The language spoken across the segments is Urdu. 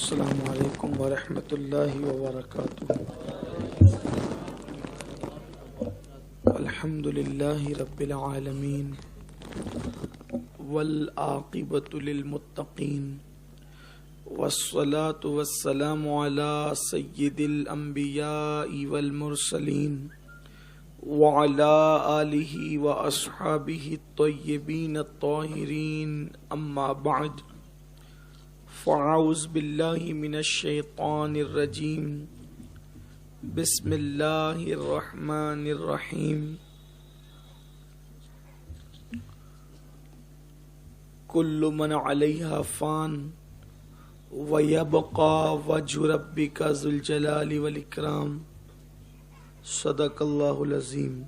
السلام علیکم ورحمۃ اللہ وبرکاتہ۔ الحمد للہ رب العالمین والعاقبۃ للمتقین والصلاة والسلام علی سید الانبیاء والمرسلین وعلی آلہ واصحابہ الطیبین الطاہرین، اما بعد، فاعوذ باللہ من الشیطان الرجیم، بسم اللہ الرحمن الرحیم۔ کل من علیہا فان ویبقى وجہ ربک ذو الجلال والاکرام، صدق اللہ العظیم۔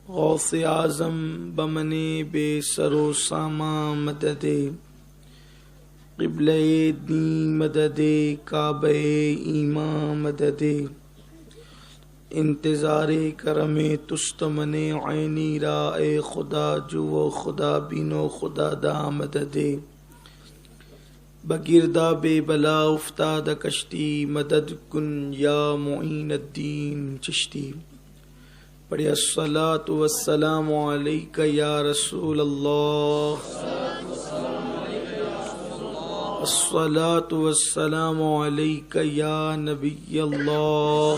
غوث اعظم بمنے بے سرو ساما مدد، قبلہ دین مدد، کعبہ ایمان مدد، انتظار کرم تستمن عینی را، اے خدا جو خدا بینو خدا دا مدد، بگردہ بے بلا افتاد کشتی، مدد کن یا معین الدین چشتی۔ پڑھے الصلاۃ والسلام علیک یا رسول اللہ، الصلاۃ والسلام علیک یا نبی اللہ،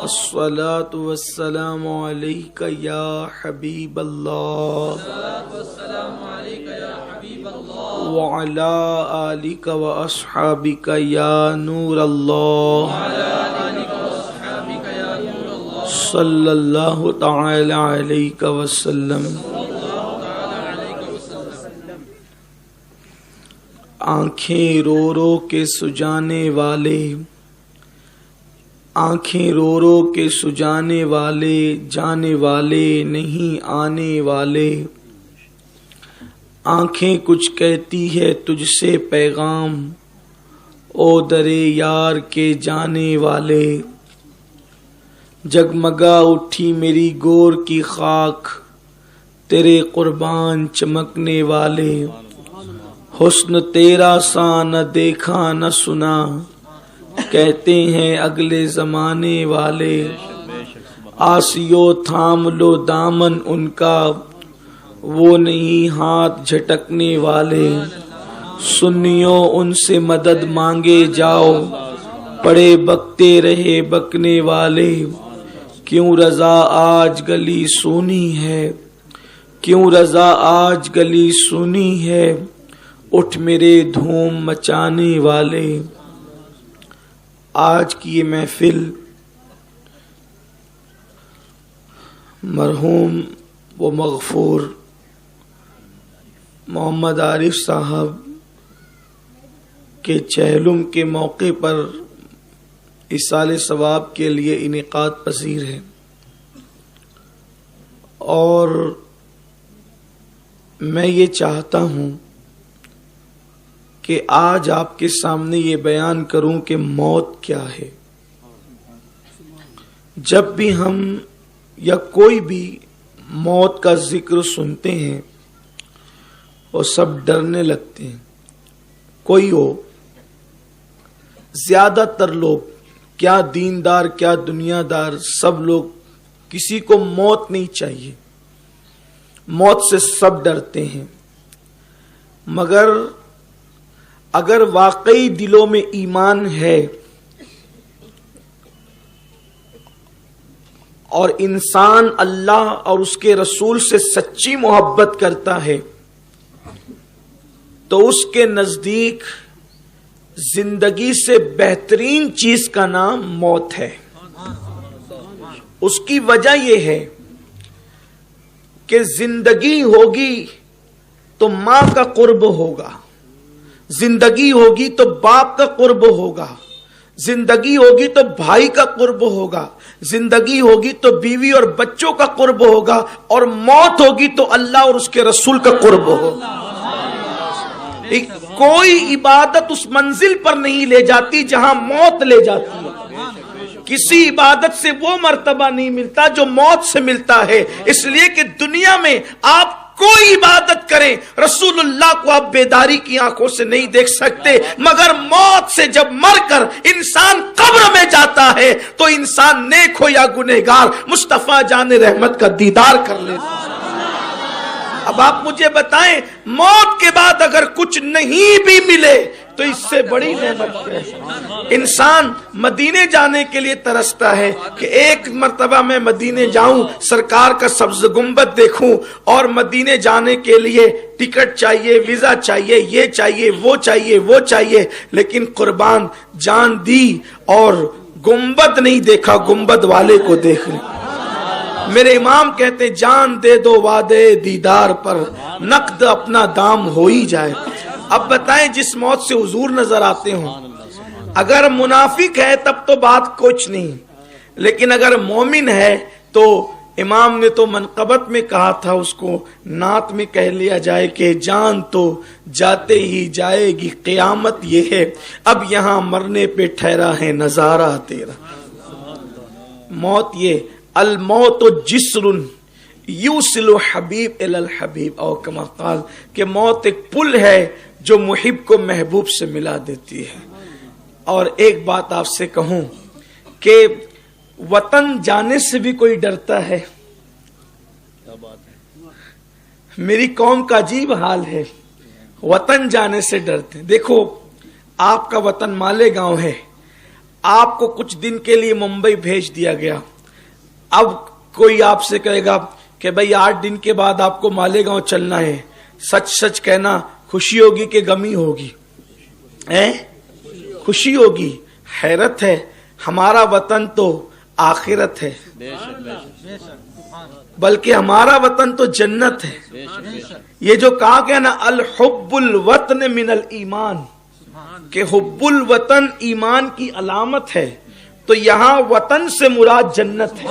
الصلاۃ والسلام علیک یا حبیب اللہ، وعلی آلک واصحابک یا نور اللہ، صلی اللہ تعالی علیہ وسلم۔ آنکھیں رو رو کے سجانے والے، آنکھیں رو رو کے سجانے والے، جانے والے نہیں آنے والے، آنکھیں کچھ کہتی ہے تجھ سے پیغام، او درے یار کے جانے والے، جگمگا اٹھی میری گور کی خاک، تیرے قربان چمکنے والے، حسن تیرا سا نہ دیکھا نہ سنا، کہتے ہیں اگلے زمانے والے، آسیو تھام لو دامن ان کا، وہ نہیں ہاتھ جھٹکنے والے، سنیوں ان سے مدد مانگے جاؤ، پڑے بکتے رہے بکنے والے، کیوں رضا آج گلی سونی ہے، کیوں رضا آج گلی سونی ہے، اٹھ میرے دھوم مچانے والے۔ آج کی یہ محفل مرحوم و مغفور محمد عارف صاحب کے چہلم کے موقع پر ایصال ثواب کے لیے انعقاد پذیر ہے، اور میں یہ چاہتا ہوں کہ آج آپ کے سامنے یہ بیان کروں کہ موت کیا ہے۔ جب بھی ہم یا کوئی بھی موت کا ذکر سنتے ہیں وہ سب ڈرنے لگتے ہیں، کوئی ہو، زیادہ تر لوگ، کیا دیندار کیا دنیا دار، سب لوگ، کسی کو موت نہیں چاہیے، موت سے سب ڈرتے ہیں، مگر اگر واقعی دلوں میں ایمان ہے اور انسان اللہ اور اس کے رسول سے سچی محبت کرتا ہے تو اس کے نزدیک زندگی سے بہترین چیز کا نام موت ہے۔ اس کی وجہ یہ ہے کہ زندگی ہوگی تو ماں کا قرب ہوگا، زندگی ہوگی تو باپ کا قرب ہوگا، زندگی ہوگی تو بھائی کا قرب ہوگا، زندگی ہوگی تو بیوی اور بچوں کا قرب ہوگا، اور موت ہوگی تو اللہ اور اس کے رسول کا قرب ہوگا۔ کوئی عبادت اس منزل پر نہیں لے جاتی جہاں موت لے جاتی ہے، کسی عبادت سے وہ مرتبہ نہیں ملتا جو موت سے ملتا ہے، اس لیے کہ دنیا میں آپ کوئی عبادت کریں، رسول اللہ کو آپ بیداری کی آنکھوں سے نہیں دیکھ سکتے، مگر موت سے جب مر کر انسان قبر میں جاتا ہے تو انسان نیک ہو یا گنہگار مصطفیٰ جان رحمت کا دیدار کر لیتا ہے۔ اب آپ مجھے بتائیں، موت کے بعد اگر کچھ نہیں بھی ملے تو اس سے بڑی نعمت ہے۔ انسان مدینے جانے کے لیے ترستا ہے کہ ایک مرتبہ میں مدینے جاؤں، سرکار کا سبز گنبد دیکھوں، اور مدینے جانے کے لیے ٹکٹ چاہیے، ویزا چاہیے، یہ چاہیے، وہ چاہیے، وہ چاہیے، لیکن قربان جان دی اور گنبد نہیں دیکھا، گنبد والے کو دیکھ لیں۔ میرے امام کہتے جان دے دو وعدے دیدار پر، نقد اپنا دام ہو ہی جائے۔ اب بتائیں، جس موت سے حضور نظر آتے ہوں، اگر منافق ہے تب تو بات کچھ نہیں، لیکن اگر مومن ہے تو امام نے تو منقبت میں کہا تھا، اس کو نعت میں کہہ لیا جائے کہ جان تو جاتے ہی جائے گی، قیامت یہ ہے اب یہاں مرنے پہ ٹھہرا ہے نظارہ تیرا۔ موت یہ الموت جسر یوصل حبیب الی الحبیب، او کما قال، کہ موت ایک پل ہے جو محب کو محبوب سے ملا دیتی ہے۔ اور ایک بات آپ سے کہوں کہ وطن جانے سے بھی کوئی ڈرتا ہے؟ میری قوم کا عجیب حال ہے، وطن جانے سے ڈرتے ہیں۔ دیکھو، آپ کا وطن مالیگاؤں ہے، آپ کو کچھ دن کے لیے ممبئی بھیج دیا گیا، اب کوئی آپ سے کہے گا کہ بھئی 8 دن کے بعد آپ کو مالیگاؤں چلنا ہے، سچ سچ کہنا، خوشی ہوگی کہ غمی ہوگی؟ خوشی ہوگی۔ حیرت ہے، ہمارا وطن تو آخرت ہے، بلکہ ہمارا وطن تو جنت ہے۔ یہ جو کہا گیا نا الحب الوطن من الایمان، کہ حب الوطن ایمان کی علامت ہے، تو یہاں وطن سے مراد جنت ہے۔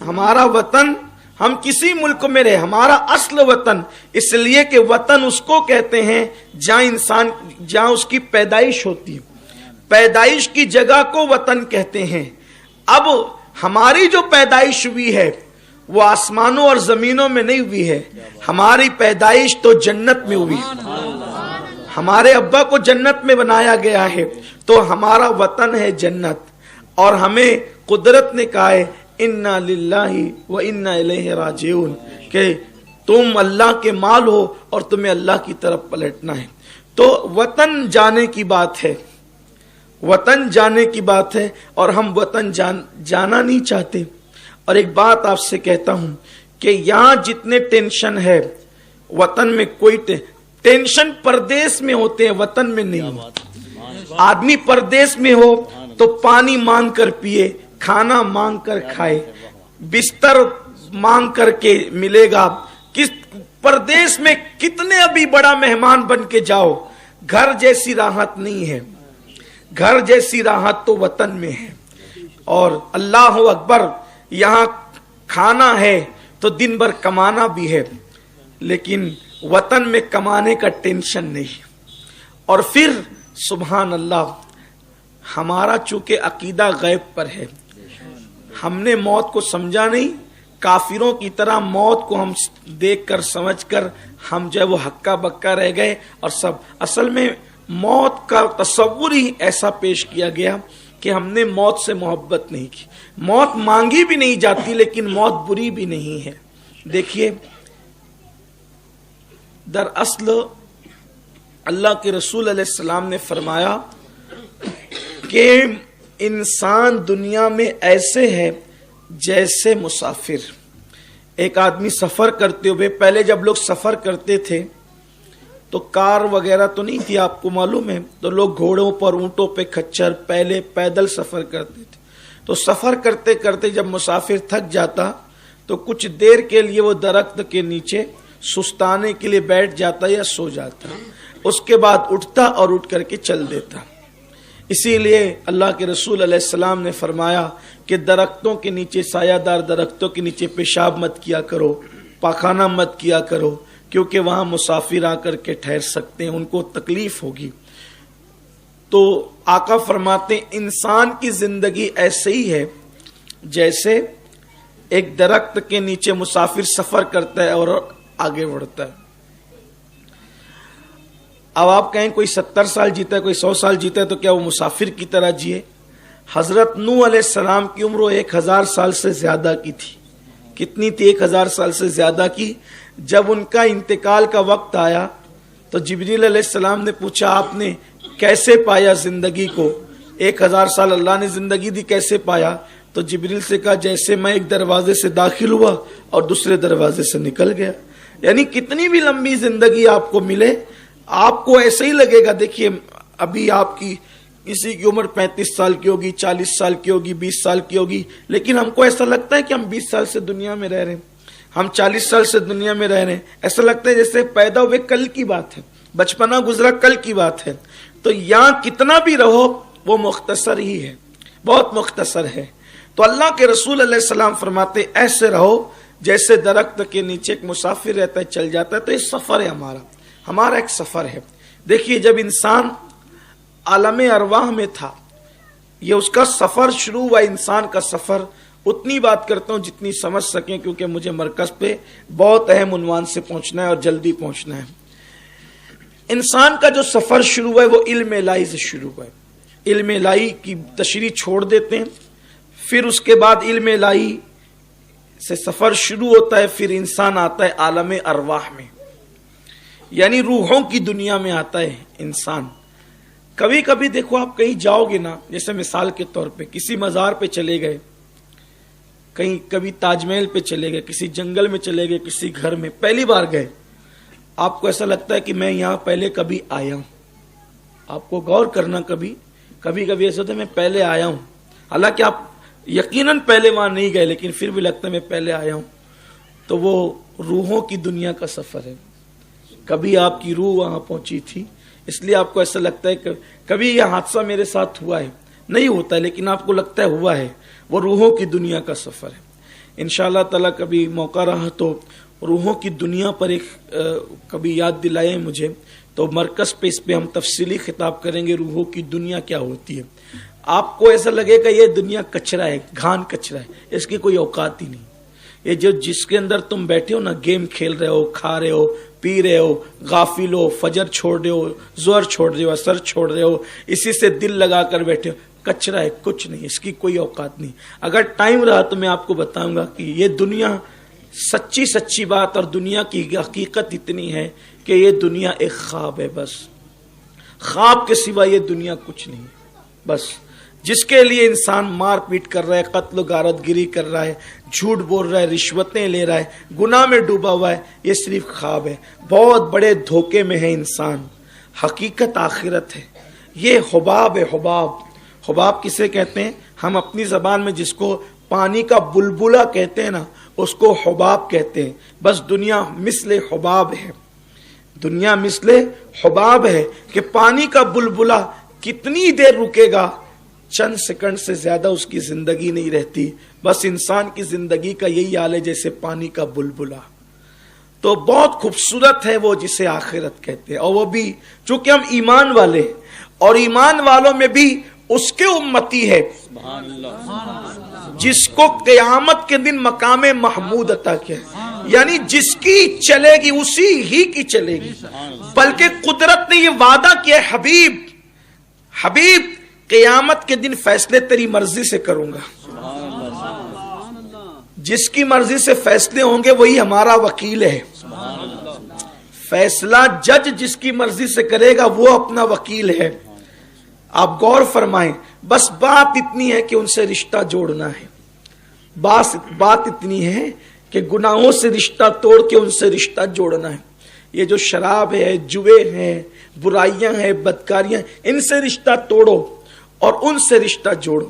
ہمارا وطن، ہم کسی ملک میں رہے، ہمارا اصل وطن، اس لیے کہ وطن اس کو کہتے ہیں جہاں اس کی پیدائش ہوتی ہے، پیدائش کی جگہ کو وطن کہتے ہیں۔ اب ہماری جو پیدائش ہوئی ہے وہ آسمانوں اور زمینوں میں نہیں ہوئی ہے، ہماری پیدائش تو جنت میں ہوئی، ہمارے ابا کو جنت میں بنایا گیا ہے، تو ہمارا وطن ہے جنت۔ اور ہمیں قدرت نے کہا ہے انا للہ و انا الیہ راجعون، کہ تم اللہ کے مال ہو اور تمہیں اللہ کی طرف پلٹنا ہے۔ تو وطن جانے کی بات ہے، وطن جانے کی بات ہے، اور ہم وطن جانا نہیں چاہتے۔ اور ایک بات آپ سے کہتا ہوں کہ یہاں جتنے ٹینشن ہے، وطن میں کوئی ٹینشن پردیس میں ہوتے ہیں، وطن میں نہیں۔ آدمی پردیس میں ہو تو پانی مانگ کر پیے، کھانا مانگ کر کھائے، بستر مانگ کر کے ملے گا۔ کس پردیس میں کتنے ابھی بڑا مہمان بن کے جاؤ، گھر جیسی راحت نہیں ہے، گھر جیسی راحت تو وطن میں ہے۔ اور اللہ اکبر، یہاں کھانا ہے تو دن بھر کمانا بھی ہے، لیکن وطن میں کمانے کا ٹینشن نہیں۔ اور پھر سبحان اللہ، ہمارا چونکہ عقیدہ غیب پر ہے، ہم نے موت کو سمجھا نہیں، کافروں کی طرح موت کو ہم دیکھ کر سمجھ کر ہم جو ہے وہ ہکا بکا رہ گئے، اور سب اصل میں موت کا تصور ہی ایسا پیش کیا گیا کہ ہم نے موت سے محبت نہیں کی۔ موت مانگی بھی نہیں جاتی، لیکن موت بری بھی نہیں ہے۔ دیکھیے، دراصل اللہ کے رسول علیہ السلام نے فرمایا کہ انسان دنیا میں ایسے ہے جیسے مسافر۔ ایک آدمی سفر کرتے ہوئے، پہلے جب لوگ سفر کرتے تھے تو کار وغیرہ تو نہیں تھی، آپ کو معلوم ہے، تو لوگ گھوڑوں پر، اونٹوں پہ، کچھر، پہلے پیدل سفر کرتے تھے۔ تو سفر کرتے کرتے جب مسافر تھک جاتا تو کچھ دیر کے لیے وہ درخت کے نیچے سستانے کے لیے بیٹھ جاتا یا سو جاتا، اس کے بعد اٹھتا اور اٹھ کر کے چل دیتا۔ اسی لیے اللہ کے رسول علیہ السلام نے فرمایا کہ درختوں کے نیچے، سایہ دار درختوں کے نیچے پیشاب مت کیا کرو، پاخانہ مت کیا کرو، کیونکہ وہاں مسافر آ کر کے ٹھہر سکتے ہیں، ان کو تکلیف ہوگی۔ تو آقا فرماتے ہیں انسان کی زندگی ایسے ہی ہے جیسے ایک درخت کے نیچے مسافر سفر کرتا ہے اور آگے بڑھتا ہے. اب آپ کہیں کوئی 70 سال جیتا ہے، کوئی 100 سال جیتا ہے، تو کیا وہ مسافر کی طرح جیے؟ حضرت نوح علیہ السلام کی عمر 1000 سال سے زیادہ کی تھی. کتنی تھی؟ 1000 سال سے زیادہ کی. جب ان کا انتقال کا وقت آیا تو جبریل علیہ السلام نے پوچھا آپ نے کیسے پایا زندگی کو؟ 1000 سال اللہ نے زندگی دی، کیسے پایا؟ تو جبریل سے کہا جیسے میں ایک دروازے سے داخل ہوا اور دوسرے دروازے سے نکل گیا. یعنی کتنی بھی لمبی زندگی آپ کو ملے، آپ کو ایسے ہی لگے گا. دیکھیے ابھی آپ کی کسی کی عمر 35 سال کی ہوگی، 40 سال کی ہوگی، 20 سال کی ہوگی، لیکن ہم کو ایسا لگتا ہے کہ ہم 20 سال سے دنیا میں رہ رہے ہیں، ہم 40 سال سے دنیا میں رہ رہے ہیں. ایسا لگتا ہے جیسے پیدا ہوئے کل کی بات ہے، بچپنا گزرا کل کی بات ہے. تو یہاں کتنا بھی رہو وہ مختصر ہی ہے، بہت مختصر ہے. تو اللہ کے رسول علیہ السلام فرماتے ایسے رہو جیسے درخت کے نیچے ایک مسافر رہتا ہے، چل جاتا ہے. تو یہ سفر ہے ہمارا ایک سفر ہے. دیکھیے جب انسان عالم ارواح میں تھا، یہ اس کا سفر شروع ہوا. انسان کا سفر اتنی بات کرتا ہوں جتنی سمجھ سکیں، کیونکہ مجھے مرکز پہ بہت اہم عنوان سے پہنچنا ہے اور جلدی پہنچنا ہے. انسان کا جو سفر شروع ہوا ہے وہ علم الہی سے شروع ہوا ہے. علم الہی کی تشریح چھوڑ دیتے ہیں، پھر اس کے بعد علم الہی سے سفر شروع ہوتا ہے. پھر انسان آتا ہے عالم ارواح میں، یعنی روحوں کی دنیا میں آتا ہے انسان. کبھی کبھی دیکھو آپ کہیں جاؤ گے نا، جیسے مثال کے طور پہ کسی مزار پہ چلے گئے، کہیں کبھی تاج محل پہ چلے گئے، کسی جنگل میں چلے گئے، کسی گھر میں پہلی بار گئے، آپ کو ایسا لگتا ہے کہ میں یہاں پہلے کبھی آیا ہوں. آپ کو غور کرنا، کبھی کبھی ایسا ہوتا ہے میں پہلے آیا ہوں، حالانکہ آپ یقیناً پہلے وہاں نہیں گئے، لیکن پھر بھی لگتا ہے میں پہلے آیا ہوں. تو وہ روحوں کی دنیا کا سفر ہے. کبھی آپ کی روح وہاں پہنچی تھی، اس لیے آپ کو ایسا لگتا ہے کہ کبھی یہ حادثہ میرے ساتھ ہوا ہے. نہیں ہوتا ہے، لیکن آپ کو لگتا ہے ہوا ہے. وہ روحوں کی دنیا کا سفر ہے. انشاءاللہ تعالیٰ کبھی موقع رہا تو روحوں کی دنیا پر ایک کبھی یاد دلائیں مجھے، تو مرکز پہ اس پہ ہم تفصیلی خطاب کریں گے روحوں کی دنیا کیا ہوتی ہے. آپ کو ایسا لگے گا یہ دنیا کچرا ہے، گھان کچرا ہے، اس کی کوئی اوقات ہی نہیں. یہ جس کے اندر تم بیٹھے ہو نا، گیم کھیل رہے ہو، کھا رہے ہو، پی رہے ہو، غافل ہو، فجر چھوڑ رہے ہو، ظہر چھوڑ رہے ہو، عصر چھوڑ رہے ہو، اسی سے دل لگا کر بیٹھے ہو، کچرا ہے، کچھ نہیں، اس کی کوئی اوقات نہیں. اگر ٹائم رہا تو میں آپ کو بتاؤں گا کہ یہ دنیا سچی بات، اور دنیا کی حقیقت اتنی ہے کہ یہ دنیا ایک خواب ہے. بس خواب کے سوا یہ دنیا کچھ نہیں. بس جس کے لیے انسان مار پیٹ کر رہا ہے، قتل و غارت گری کر رہا ہے، جھوٹ بول رہا ہے، رشوتیں لے رہا ہے، گناہ میں ڈوبا ہوا ہے، یہ صرف خواب ہے. بہت بڑے دھوکے میں ہے انسان. حقیقت آخرت ہے. یہ حباب ہے. حباب کسے کہتے ہیں؟ ہم اپنی زبان میں جس کو پانی کا بلبلہ کہتے ہیں نا، اس کو حباب کہتے ہیں. بس دنیا مثل حباب ہے. دنیا مثل حباب ہے کہ پانی کا بلبلہ کتنی دیر رکے گا، چند سیکنڈ سے زیادہ اس کی زندگی نہیں رہتی. بس انسان کی زندگی کا یہی حال ہے جیسے پانی کا بلبلہ. تو بہت خوبصورت ہے وہ جسے آخرت کہتے ہیں. اور وہ بھی چونکہ ہم ایمان والے، اور ایمان والوں میں بھی اس کے امتی ہے جس کو قیامت کے دن مقام محمود عطا کیا، یعنی جس کی چلے گی اسی ہی کی چلے گی. بلکہ قدرت نے یہ وعدہ کیا، حبیب قیامت کے دن فیصلے تیری مرضی سے کروں گا. جس کی مرضی سے فیصلے ہوں گے وہی ہمارا وکیل ہے. فیصلہ جج جس کی مرضی سے کرے گا وہ اپنا وکیل ہے. آپ غور فرمائیں. بس بات اتنی ہے کہ ان سے رشتہ جوڑنا ہے. بات اتنی ہے کہ گناہوں سے رشتہ توڑ کے ان سے رشتہ جوڑنا ہے. یہ جو شراب ہے، جوے ہیں، برائیاں ہیں، بدکاریاں، ان سے رشتہ توڑو اور ان سے رشتہ جوڑو.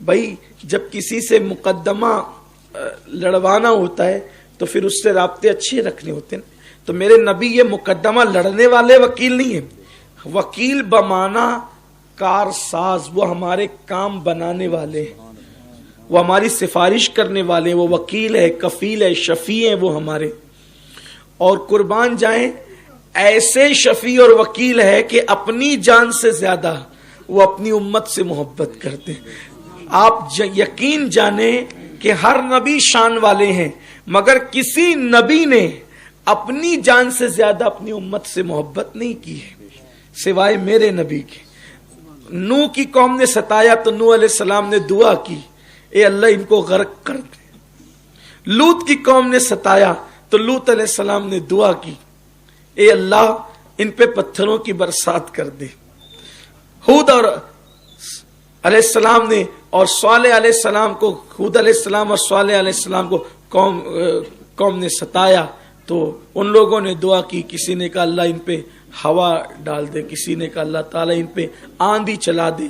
بھائی جب کسی سے مقدمہ لڑوانا ہوتا ہے تو پھر اس سے رابطے اچھے رکھنے ہوتے ہیں. تو میرے نبی یہ مقدمہ لڑنے والے وکیل نہیں ہیں. وکیل بمانا کار ساز، وہ ہمارے کام بنانے والے ہیں، وہ ہماری سفارش کرنے والے ہیں. وہ وکیل ہے، کفیل ہے، شفیع ہیں وہ ہمارے. اور قربان جائیں ایسے شفیع اور وکیل ہے کہ اپنی جان سے زیادہ وہ اپنی امت سے محبت کرتے ہیں. آپ یقین جانیں کہ ہر نبی شان والے ہیں، مگر کسی نبی نے اپنی جان سے زیادہ اپنی امت سے محبت نہیں کی ہے سوائے میرے نبی کے۔ نوح کی قوم نے ستایا تو نوح علیہ السلام نے دعا کی، اے اللہ ان کو غرق کر دے۔ لوط کی قوم نے ستایا تو لوط علیہ السلام نے دعا کی، اے اللہ ان پہ پتھروں کی برسات کر دے۔ ہود اور علیہ السلام نے اور صالح علیہ السلام کو، ہود علیہ السلام اور صالح علیہ السلام کو قوم نے ستایا تو ان لوگوں نے دعا کی، کسی نے کہا اللہ ان پہ ہوا ڈال دے، کسی نے کہا اللہ تعالیٰ ان پہ آندھی چلا دے۔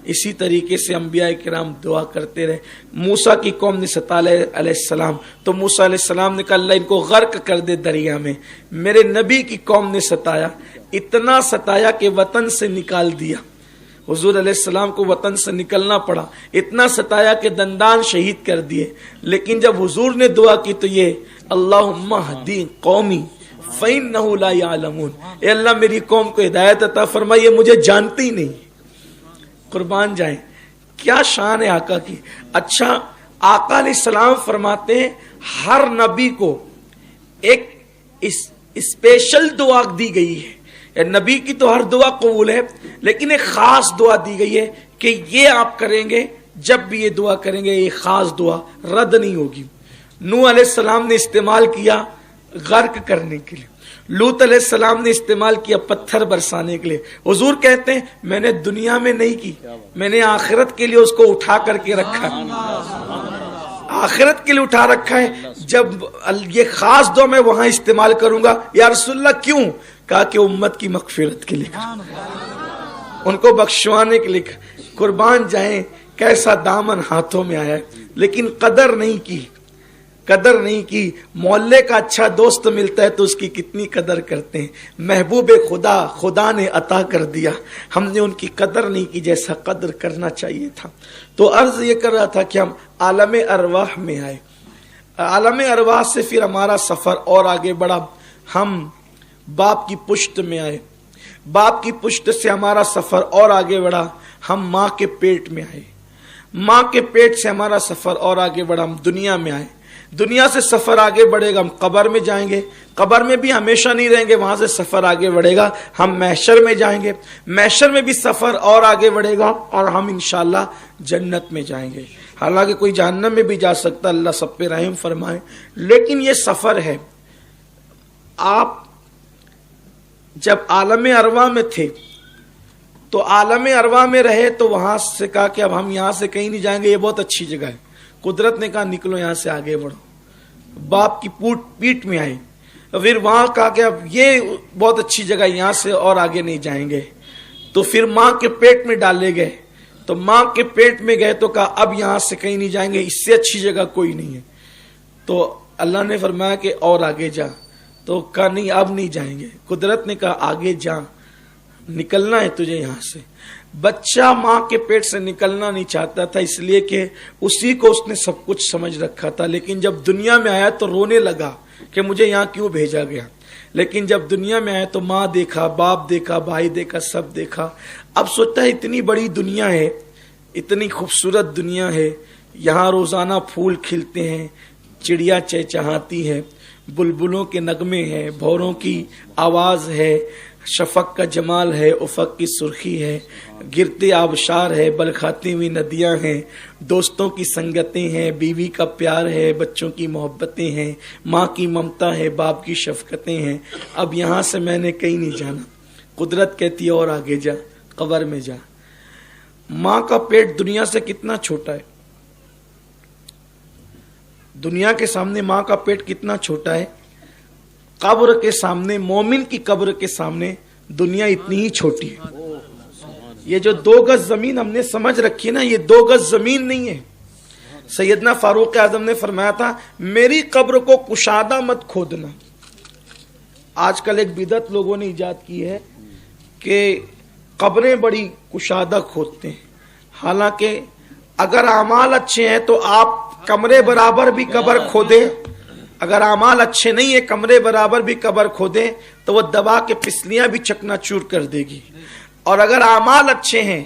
اسی طریقے سے انبیاء کرام دعا کرتے رہے۔ موسیٰ کی قوم نے ستایا علیہ السلام تو موسیٰ علیہ السلام نے کہا اللہ ان کو غرق کر دے دریا میں۔ میرے نبی کی قوم نے ستایا، اتنا ستایا کہ وطن سے نکال دیا، حضور علیہ السلام کو وطن سے نکلنا پڑا، اتنا ستایا کہ دندان شہید کر دیے۔ لیکن جب حضور نے دعا کی تو یہ اللہم اہدی قومی فإنہ لا یعلمون، اے اللہ میری قوم کو ہدایت عطا فرما، یہ مجھے جانتی نہیں۔ قربان جائیں، کیا شان ہے آقا کی۔ اچھا، آقا علیہ السلام فرماتے ہیں ہر نبی کو ایک اسپیشل دعا دی گئی ہے۔ نبی کی تو ہر دعا قبول ہے، لیکن ایک خاص دعا دی گئی ہے کہ یہ آپ کریں گے، جب بھی یہ دعا کریں گے یہ خاص دعا رد نہیں ہوگی۔ نوح علیہ السلام نے استعمال کیا غرق کرنے کے لیے، لوط علیہ السلام نے استعمال کیا پتھر برسانے کے لیے۔ حضور کہتے ہیں میں نے دنیا میں نہیں کی، میں نے آخرت کے لیے اس کو اٹھا کر کے رکھا، آخرت کے لیے اٹھا رکھا ہے۔ جب یہ خاص دعا میں وہاں استعمال کروں گا۔ یا رسول اللہ کیوں؟ کہا کہ امت کی مغفرت کے لیے، ان کو بخشوانے کے لیے۔ قربان جائیں، کیسا دامن ہاتھوں میں آیا ہے، لیکن قدر نہیں کی، قدر نہیں کی۔ محلے کا اچھا دوست ملتا ہے تو اس کی کتنی قدر کرتے ہیں۔ محبوب خدا خدا نے عطا کر دیا، ہم نے ان کی قدر نہیں کی جیسا قدر کرنا چاہیے تھا۔ تو عرض یہ کر رہا تھا کہ ہم عالم ارواح میں آئے، عالم ارواح سے پھر ہمارا سفر اور آگے بڑھا، ہم باپ کی پشت میں آئے، باپ کی پشت سے ہمارا سفر اور آگے بڑھا، ہم ماں کے پیٹ میں آئے، ماں کے پیٹ سے ہمارا سفر اور آگے بڑھا، ہم دنیا میں آئے، دنیا سے سفر آگے بڑھے گا، ہم قبر میں جائیں گے، قبر میں بھی ہمیشہ نہیں رہیں گے، وہاں سے سفر آگے بڑھے گا، ہم محشر میں جائیں گے، محشر میں بھی سفر اور آگے بڑھے گا، اور ہم انشاءاللہ جنت میں جائیں گے۔ حالانکہ کوئی جہنم میں بھی جا سکتا، اللہ سب پہ رحم فرمائے، لیکن یہ سفر ہے۔ آپ جب عالم ارواح میں تھے تو عالم ارواح میں رہے تو وہاں سے کہا کہ اب ہم یہاں سے کہیں نہیں جائیں گے، یہ بہت اچھی جگہ ہے۔ قدرت نے کہا نکلو یہاں سے آگے بڑھو، باپ کی پیٹ میں آئے، پھر وہاں کہا کہ اب یہ بہت اچھی جگہ، یہاں سے اور آگے نہیں جائیں گے، تو پھر ماں کے پیٹ میں ڈالے گئے، تو ماں کے پیٹ میں گئے تو کہا اب یہاں سے کہیں نہیں جائیں گے، اس سے اچھی جگہ کوئی نہیں ہے۔ تو اللہ نے فرمایا کہ اور آگے جا، تو کہا نہیں اب نہیں جائیں گے۔ قدرت نے کہا آگے جا، نکلنا ہے تجھے یہاں سے۔ بچہ ماں کے پیٹ سے نکلنا نہیں چاہتا تھا، اس لیے کہ اسی کو اس نے سب کچھ سمجھ رکھا تھا، لیکن جب دنیا میں آیا تو رونے لگا کہ مجھے یہاں کیوں بھیجا گیا۔ لیکن جب دنیا میں آیا تو ماں دیکھا، باپ دیکھا، بھائی دیکھا، سب دیکھا۔ اب سوچتا ہے اتنی بڑی دنیا ہے، اتنی خوبصورت دنیا ہے، یہاں روزانہ پھول کھلتے ہیں، چڑیا چہچہاتی ہے، بلبلوں کے نغمے ہیں، بھوروں کی آواز ہے، شفق کا جمال ہے، افق کی سرخی ہے، گرتے آبشار ہے، بلکھاتی ہوئی ندیاں ہیں، دوستوں کی سنگتیں ہیں، بیوی کا پیار ہے، بچوں کی محبتیں ہیں، ماں کی ممتا ہے، باپ کی شفقتیں ہیں۔ اب یہاں سے میں نے کہیں نہیں جانا۔ قدرت کہتی ہے اور آگے جا، قبر میں جا۔ ماں کا پیٹ دنیا سے کتنا چھوٹا ہے، دنیا کے سامنے ماں کا پیٹ کتنا چھوٹا ہے، قبر کے سامنے، مومن کی قبر کے سامنے دنیا اتنی ہی چھوٹی ہے۔ یہ جو 2 گز زمین ہم نے سمجھ رکھی نا، یہ 2 گز زمین نہیں ہے۔ سیدنا فاروق اعظم نے فرمایا تھا میری قبر کو کشادہ مت کھودنا۔ آج کل ایک بدعت لوگوں نے ایجاد کی ہے کہ قبریں بڑی کشادہ کھودتے ہیں، حالانکہ اگر اعمال اچھے ہیں تو آپ کمرے برابر بھی قبر کھودیں، اگر اعمال اچھے نہیں ہیں کمرے برابر بھی قبر کھودیں تو وہ دبا کے پسلیاں بھی چکنا چور کر دے گی۔ اور اگر اعمال اچھے ہیں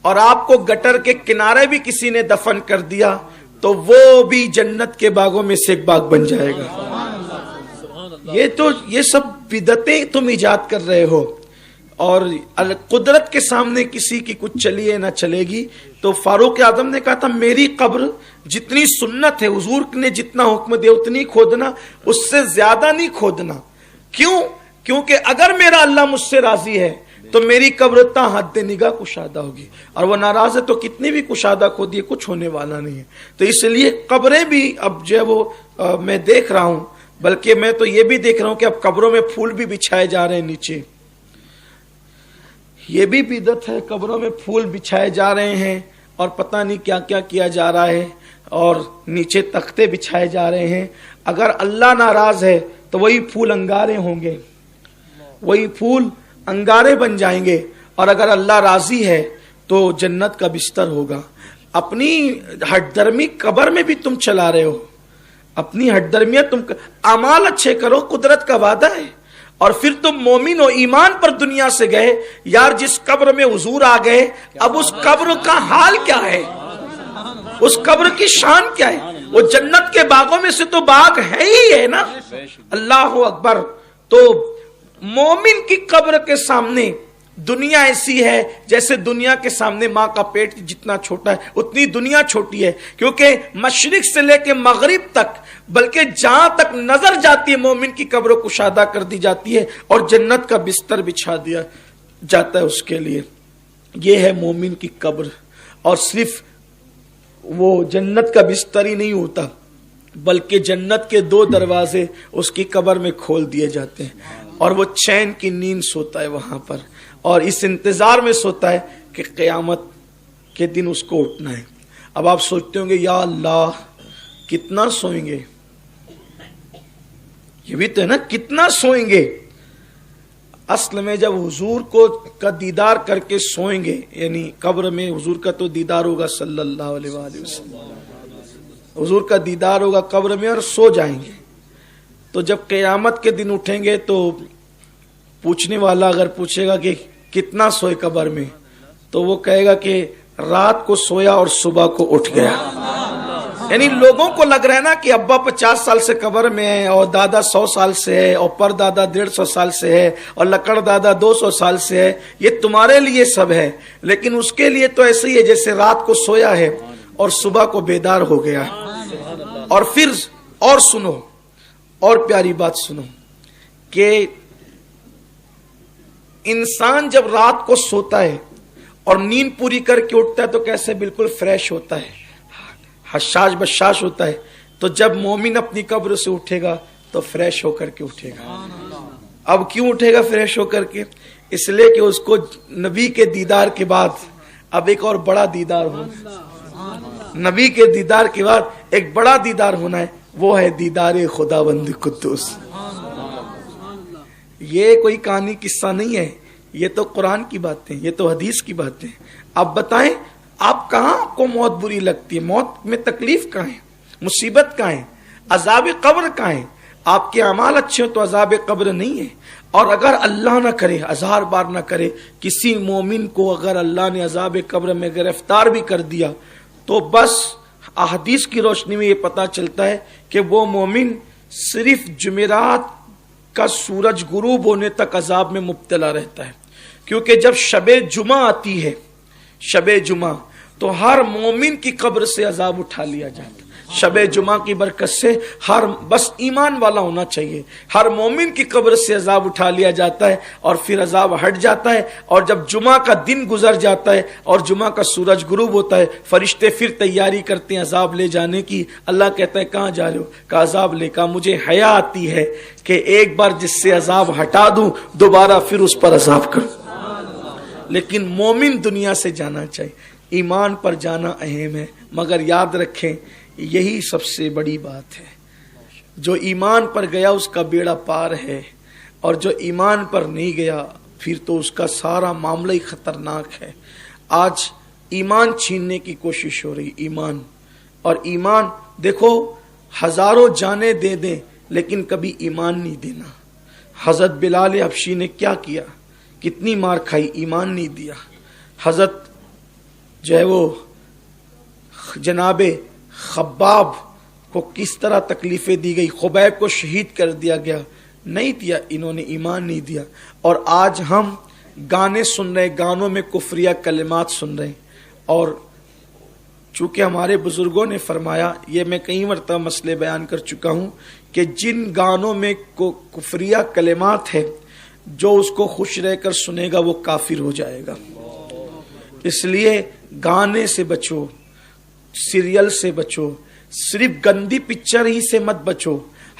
اور آپ کو گٹر کے کنارے بھی کسی نے دفن کر دیا تو وہ بھی جنت کے باغوں میں سے ایک باغ بن جائے گا۔ یہ سب بدعتیں تم ایجاد کر رہے ہو، اور قدرت کے سامنے کسی کی کچھ چلیے نہ چلے گی۔ تو فاروق اعظم نے کہا تھا میری قبر جتنی سنت ہے، حضور نے جتنا حکم دیا اتنی کھودنا، اس سے زیادہ نہیں کھودنا۔ کیوں؟ کیونکہ اگر میرا اللہ مجھ سے راضی ہے تو میری قبر تا حد نگاہ کشادہ ہوگی، اور وہ ناراض ہے تو کتنی بھی کشادہ کھودیے کچھ ہونے والا نہیں ہے۔ تو اس لیے قبریں بھی اب جو ہے وہ میں دیکھ رہا ہوں، بلکہ میں تو یہ بھی دیکھ رہا ہوں کہ اب قبروں میں پھول بھی بچھائے جا رہے ہیں نیچے۔ یہ بھی بدعت ہے، قبروں میں پھول بچھائے جا رہے ہیں اور پتہ نہیں کیا کیا کیا جا رہا ہے، اور نیچے تختے بچھائے جا رہے ہیں۔ اگر اللہ ناراض ہے تو وہی پھول انگارے ہوں گے، وہی پھول انگارے بن جائیں گے، اور اگر اللہ راضی ہے تو جنت کا بستر ہوگا۔ اپنی ہٹ درمی قبر میں بھی تم چلا رہے ہو، اپنی ہٹ درمیاں تم اعمال اچھے کرو، قدرت کا وعدہ ہے۔ اور پھر تم مومن و ایمان پر دنیا سے گئے، یار جس قبر میں حضور آ گئے، اب اس قبر کا حال کیا ہے، اس قبر کی شان کیا ہے؟ وہ جنت کے باغوں میں سے تو باغ ہے ہی ہے نا۔ اللہ اکبر۔ تو مومن کی قبر کے سامنے دنیا ایسی ہے جیسے دنیا کے سامنے ماں کا پیٹ جتنا چھوٹا ہے اتنی دنیا چھوٹی ہے، کیونکہ مشرق سے لے کے مغرب تک، بلکہ جہاں تک نظر جاتی ہے مومن کی قبر کشادہ کر دی جاتی ہے اور جنت کا بستر بچھا دیا جاتا ہے اس کے لیے۔ یہ ہے مومن کی قبر، اور صرف وہ جنت کا بستر ہی نہیں ہوتا بلکہ جنت کے 2 دروازے اس کی قبر میں کھول دیے جاتے ہیں، اور وہ چین کی نیند سوتا ہے وہاں پر، اور اس انتظار میں سوتا ہے کہ قیامت کے دن اس کو اٹھنا ہے۔ اب آپ سوچتے ہوں گے یا اللہ کتنا سوئیں گے، یہ بھی تو ہے نا، کتنا سوئیں گے۔ اصل میں جب حضور کا دیدار کر کے سوئیں گے، یعنی قبر میں حضور کا تو دیدار ہوگا صلی اللہ علیہ وآلہ وسلم، حضور کا دیدار ہوگا قبر میں اور سو جائیں گے، تو جب قیامت کے دن اٹھیں گے تو پوچھنے والا اگر پوچھے گا کہ کتنا سوئے قبر میں، تو وہ کہے گا کہ رات کو سویا اور صبح کو اٹھ گیا۔ یعنی لوگوں کو لگ رہا ہے نا کہ ابا 50 سال سے قبر میں ہے، اور دادا 100 سال سے ہے، اور پر دادا 150 سال سے ہے، اور لکڑ دادا 200 سال سے ہے، یہ تمہارے لیے سب ہے، لیکن اس کے لیے تو ایسے ہی ہے جیسے رات کو سویا ہے اور صبح کو بیدار ہو گیا۔ اور پھر اور سنو، اور پیاری بات سنو کہ انسان جب رات کو سوتا ہے اور نیند پوری کر کے اٹھتا ہے تو کیسے بالکل فریش ہوتا ہے، حشاش بشاش ہوتا ہے۔ تو جب مومن اپنی قبر سے اٹھے گا تو فریش ہو کر کے اٹھے گا۔ اب کیوں اٹھے گا فریش ہو کر کے؟ اس لیے کہ اس کو نبی کے دیدار کے بعد اب ایک اور بڑا دیدار ہونا، نبی کے دیدار کے بعد ایک بڑا دیدار ہونا ہے، وہ ہے دیدار خداوند قدوس۔ یہ کوئی کہانی قصہ نہیں ہے، یہ تو قرآن کی باتیں، یہ تو حدیث کی باتیں۔ آپ بتائیں آپ کہاں آپ کو موت بری لگتی ہے؟ موت میں تکلیف کہاں ہے، مصیبت کہاں ہے، عذاب قبر کہاں ہے؟ آپ کے اعمال اچھے ہو تو عذاب قبر نہیں ہے۔ اور اگر اللہ نہ کرے، 1000 بار نہ کرے، کسی مومن کو اگر اللہ نے عذاب قبر میں گرفتار بھی کر دیا تو بس احادیث کی روشنی میں یہ پتہ چلتا ہے کہ وہ مومن صرف جمعرات کا سورج غروب ہونے تک عذاب میں مبتلا رہتا ہے، کیونکہ جب شب جمعہ آتی ہے، شب جمعہ، تو ہر مومن کی قبر سے عذاب اٹھا لیا جاتا ہے۔ شب جمعہ کی برکت سے بس ایمان والا ہونا چاہیے، ہر مومن کی قبر سے عذاب اٹھا لیا جاتا ہے، اور پھر عذاب ہٹ جاتا ہے۔ اور جب جمعہ کا دن گزر جاتا ہے اور جمعہ کا سورج غروب ہوتا ہے، فرشتے پھر تیاری کرتے ہیں عذاب لے جانے کی۔ اللہ کہتا ہے کہاں جا رہے ہو؟ کہ عذاب لے۔ کہا مجھے حیا آتی ہے کہ ایک بار جس سے عذاب ہٹا دوں دوبارہ پھر اس پر عذاب کروں۔ لیکن مومن دنیا سے جانا چاہیے، ایمان پر جانا اہم ہے، مگر یاد رکھیں یہی سب سے بڑی بات ہے، جو ایمان پر گیا اس کا بیڑا پار ہے، اور جو ایمان پر نہیں گیا پھر تو اس کا سارا معاملہ ہی خطرناک ہے۔ آج ایمان چھیننے کی کوشش ہو رہی، ایمان، اور ایمان دیکھو ہزاروں جانیں دے دیں لیکن کبھی ایمان نہیں دینا۔ حضرت بلال حبشی نے کیا کیا، کتنی مار کھائی، ایمان نہیں دیا۔ حضرت جو ہے وہ جناب خباب کو کس طرح تکلیفیں دی گئی، خبیب کو شہید کر دیا گیا، نہیں دیا، انہوں نے ایمان نہیں دیا. اور آج ہم گانے سن رہے، گانوں میں کفریہ کلمات سن رہے ہیں. اور چونکہ ہمارے بزرگوں نے فرمایا، یہ میں کئی مرتبہ مسئلے بیان کر چکا ہوں، کہ جن گانوں میں کفریہ کلمات ہے، جو اس کو خوش رہ کر سنے گا وہ کافر ہو جائے گا. اس لیے گانے سے بچو، سیریل سے بچو، صرف گندی پکچر ہی سے مت بچو،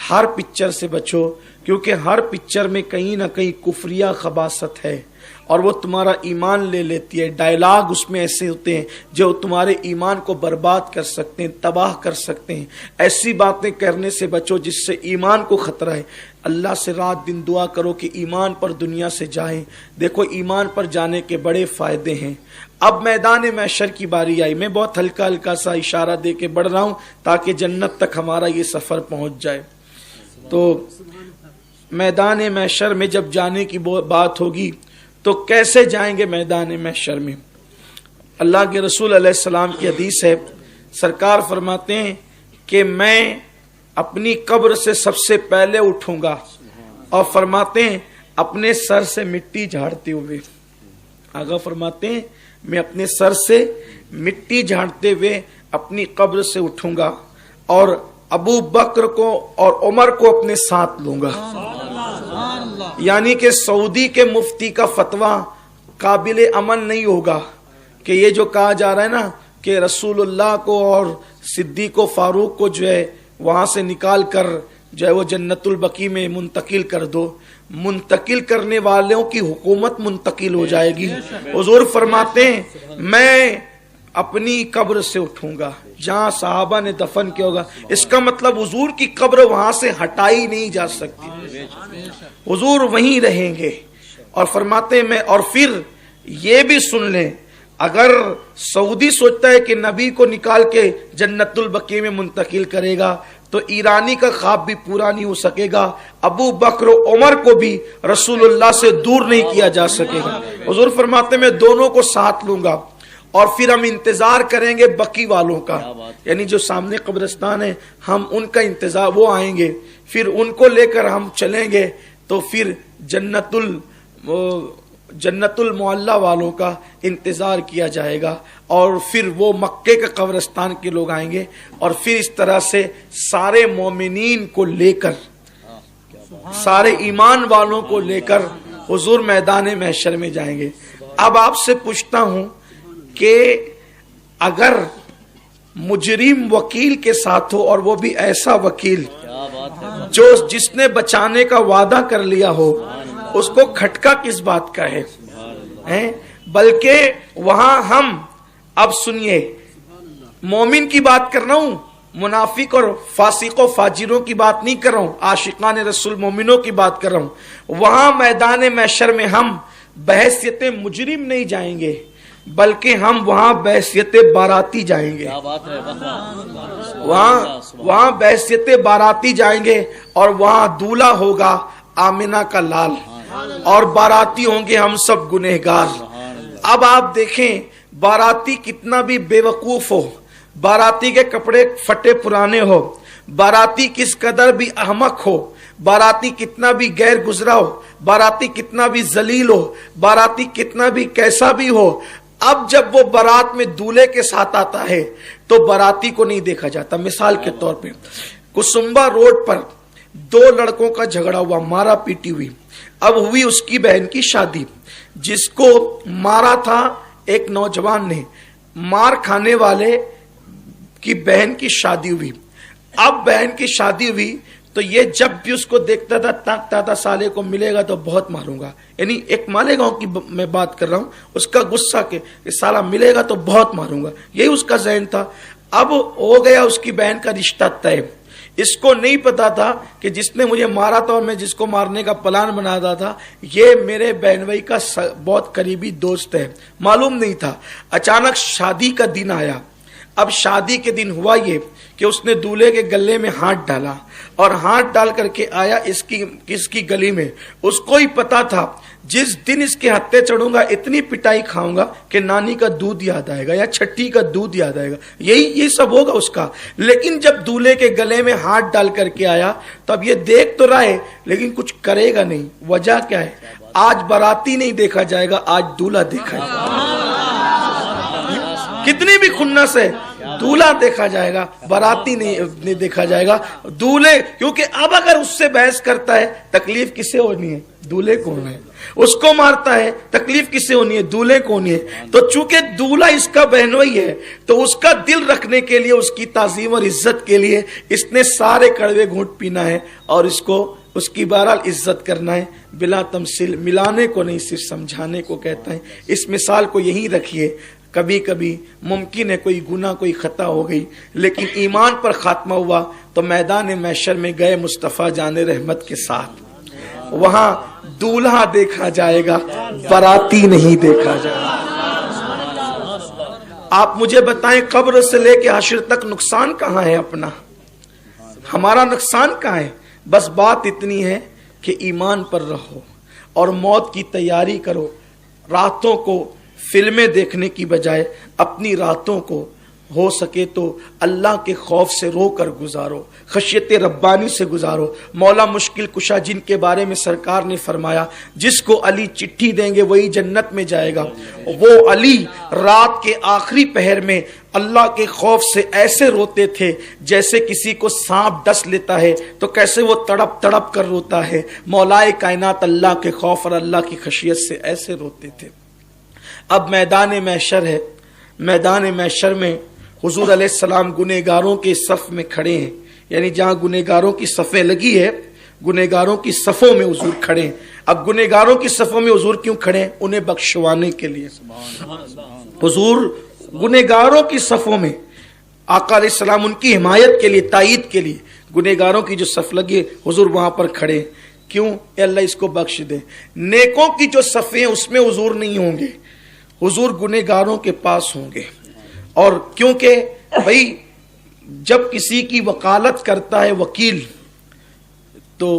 ہر پکچر سے بچو، کیونکہ ہر پکچر میں کہیں نہ کہیں کفریہ خباثت ہے اور وہ تمہارا ایمان لے لیتی ہے. ڈائلاگ اس میں ایسے ہوتے ہیں جو تمہارے ایمان کو برباد کر سکتے ہیں، تباہ کر سکتے ہیں. ایسی باتیں کرنے سے بچو جس سے ایمان کو خطرہ ہے. اللہ سے رات دن دعا کرو کہ ایمان پر دنیا سے جائیں. دیکھو ایمان پر جانے کے بڑے فائدے ہیں. اب میدان محشر کی باری آئی. میں بہت ہلکا ہلکا سا اشارہ دے کے بڑھ رہا ہوں تاکہ جنت تک ہمارا یہ سفر پہنچ جائے. تو میدان محشر میں جب جانے کی بات ہوگی تو کیسے جائیں گے میدان محشر میں؟ اللہ کے رسول علیہ السلام کی حدیث ہے، سرکار فرماتے ہیں کہ میں اپنی قبر سے سب سے پہلے اٹھوں گا، اور فرماتے ہیں اپنے سر سے مٹی جھاڑتے ہوئے. آگا فرماتے ہیں میں اپنے سر سے مٹی جھاڑتے ہوئے اپنی قبر سے اٹھوں گا، اور ابو بکر کو اور عمر کو اپنے ساتھ لوں گا. یعنی کہ سعودی کے مفتی کا فتویٰ قابل عمل نہیں ہوگا کہ یہ جو کہا جا رہا ہے نا کہ رسول اللہ کو اور صدیق و فاروق کو جو ہے وہاں سے نکال کر جو ہے وہ جنت البقیع میں منتقل کر دو. منتقل کرنے والوں کی حکومت منتقل ہو جائے گی. حضور فرماتے ہیں میں اپنی قبر سے اٹھوں گا جہاں صحابہ نے دفن کیا ہوگا. اس کا مطلب حضور کی قبر وہاں سے ہٹائی نہیں جا سکتی، حضور وہیں رہیں گے. اور فرماتے ہیں میں، اور پھر یہ بھی سن لیں، اگر سعودی سوچتا ہے کہ نبی کو نکال کے جنت البقیع میں منتقل کرے گا تو ایرانی کا خواب بھی پورا نہیں ہو سکے گا. ابو بکر و عمر کو بھی رسول اللہ سے دور نہیں کیا جا سکے گا. حضور فرماتے ہیں میں دونوں کو ساتھ لوں گا، اور پھر ہم انتظار کریں گے بقی والوں کا، یعنی جو سامنے قبرستان ہے ہم ان کا انتظار، وہ آئیں گے، پھر ان کو لے کر ہم چلیں گے. تو پھر جنت المعلا والوں کا انتظار کیا جائے گا، اور پھر وہ مکے کے قبرستان کے لوگ آئیں گے، اور پھر اس طرح سے سارے مومنین کو لے کر، سارے ایمان والوں کو لے کر حضور میدان محشر میں جائیں گے. اب آپ سے پوچھتا ہوں کہ اگر مجرم وکیل کے ساتھ ہو، اور وہ بھی ایسا وکیل جو جس نے بچانے کا وعدہ کر لیا ہو، اس کو کھٹکا کس بات کا ہے؟ بلکہ وہاں ہم، اب سنیے، مومن کی بات کر رہا ہوں، منافق اور فاسق و فاجروں کی بات نہیں کر رہا ہوں، عاشقان رسول مومنوں کی بات کر رہا ہوں. وہاں میدان محشر میں ہم بحیثیت مجرم نہیں جائیں گے، بلکہ ہم وہاں بحیثیت باراتی جائیں گے. وہاں بحیثیت باراتی جائیں گے، اور وہاں دولہا ہوگا آمنہ کا لال، اور باراتی ہوں گے ہم سب گنہگار. اب آپ دیکھیں باراتی کتنا بھی بے وقوف ہو، باراتی کے کپڑے پھٹے پرانے ہو، باراتی کس قدر بھی احمق ہو، باراتی کتنا بھی غیر گزرا ہو، باراتی کتنا بھی ذلیل ہو، باراتی کتنا بھی کیسا بھی ہو، اب جب وہ بارات میں دولہے کے ساتھ آتا ہے تو باراتی کو نہیں دیکھا جاتا. مثال کے طور پہ کسمبا روڈ پر دو لڑکوں کا جھگڑا ہوا، مارا پیٹی ہوئی. اب ہوئی اس کی بہن کی شادی، جس کو مارا تھا ایک نوجوان نے، مار کھانے والے کی بہن کی شادی ہوئی. اب بہن کی شادی ہوئی تو یہ جب بھی اس کو دیکھتا تھا تاکتا تھا سالے کو ملے گا تو بہت ماروں گا، یعنی ایک مالیگاؤں کی میں بات کر رہا ہوں، اس کا غصہ کہ سالہ ملے گا تو بہت ماروں گا، یہی اس کا ذہن تھا. اب ہو گیا اس کی بہن کا رشتہ طے. اس کو نہیں پتا تھا کہ جس نے مجھے مارا تھا اور میں جس کو مارنے کا پلان بناتا تھا یہ میرے بہن بھائی کا بہت قریبی دوست ہے، معلوم نہیں تھا. اچانک شادی کا دن آیا. اب شادی کے دن ہوا یہ کہ اس نے دولہے کے گلے میں ہاتھ ڈالا اور ہاتھ ڈال کر کے آیا اس کی گلی میں. اس کو ہی پتا تھا جس دن اس کے ہتھے چڑھوں گا اتنی پٹائی کھاؤں گا کہ نانی کا دودھ یاد آئے گا یا چھٹی کا دودھ یاد آئے گا, یہی سب ہوگا اس کا. لیکن جب دولہے کے گلے میں ہاتھ ڈال کر کے آیا تو اب یہ دیکھ تو رہا ہے لیکن کچھ کرے گا نہیں. وجہ کیا ہے؟ آج باراتی نہیں دیکھا جائے گا, آج دولہا دیکھا جائے گا. کتنی بھی خنس ہے, دولہا دیکھا جائے گا, باراتی نہیں دیکھا جائے گا. دولہے, کیونکہ اب اگر اس سے بحث کرتا ہے تکلیف کسے ہونی ہے؟ دولہے کو ہونا ہے. اس کو مارتا ہے تکلیف کسے ہونی ہے؟ دولہے کو ہونی ہے. تو چونکہ دولہا اس کا بہنوئی ہے تو اس کا دل رکھنے کے لیے, اس کی تعظیم اور عزت کے لیے اس نے سارے کڑوے گھونٹ پینا ہے اور اس کی بہرحال عزت کرنا ہے بلا تمثیل. ملانے کو نہیں, صرف سمجھانے کو کہتا ہے. اس مثال کو یہی رکھیے. کبھی کبھی ممکن ہے کوئی گناہ, کوئی خطا ہو گئی لیکن ایمان پر خاتمہ ہوا تو میدان محشر میں گئے مصطفیٰ جان رحمت کے ساتھ. وہاں دولہا دیکھا جائے گا, باراتی نہیں دیکھا جائے گا. آپ مجھے بتائیں قبر سے لے کے حشر تک نقصان کہاں ہے اپنا؟ ہمارا نقصان کہاں ہے؟ بس بات اتنی ہے کہ ایمان پر رہو اور موت کی تیاری کرو. راتوں کو فلمیں دیکھنے کی بجائے اپنی راتوں کو ہو سکے تو اللہ کے خوف سے رو کر گزارو, خشیت ربانی سے گزارو. مولا مشکل کشا جن کے بارے میں سرکار نے فرمایا جس کو علی چٹھی دیں گے وہی جنت میں جائے گا, وہ علی رات کے آخری پہر میں اللہ کے خوف سے ایسے روتے تھے جیسے کسی کو سانپ ڈس لیتا ہے تو کیسے وہ تڑپ تڑپ کر روتا ہے. مولائے کائنات اللہ کے خوف اور اللہ کی خشیت سے ایسے روتے تھے. اب میدان محشر ہے. میدان محشر میں حضور علیہ السلام گنہگاروں کے صف میں کھڑے ہیں, یعنی جہاں گنہگاروں کی صفیں لگی ہے گنہگاروں کی صفوں میں حضور کھڑے ہیں. اب گنہگاروں کی صفوں میں حضور کیوں کھڑے ہیں؟ انہیں بخشوانے کے لیے. حضور گنہگاروں کی صفوں میں, آقا علیہ السلام ان کی حمایت کے لیے, تائید کے لیے گنہگاروں کی جو صف لگی ہے حضور وہاں پر کھڑے ہیں. کیوں؟ اے اللہ اس کو بخش دے. نیکوں کی جو صفیں ہیں اس میں حضور نہیں ہوں گے, حضور گنہگاروں کے پاس ہوں گے. اور کیونکہ بھائی جب کسی کی وکالت کرتا ہے وکیل تو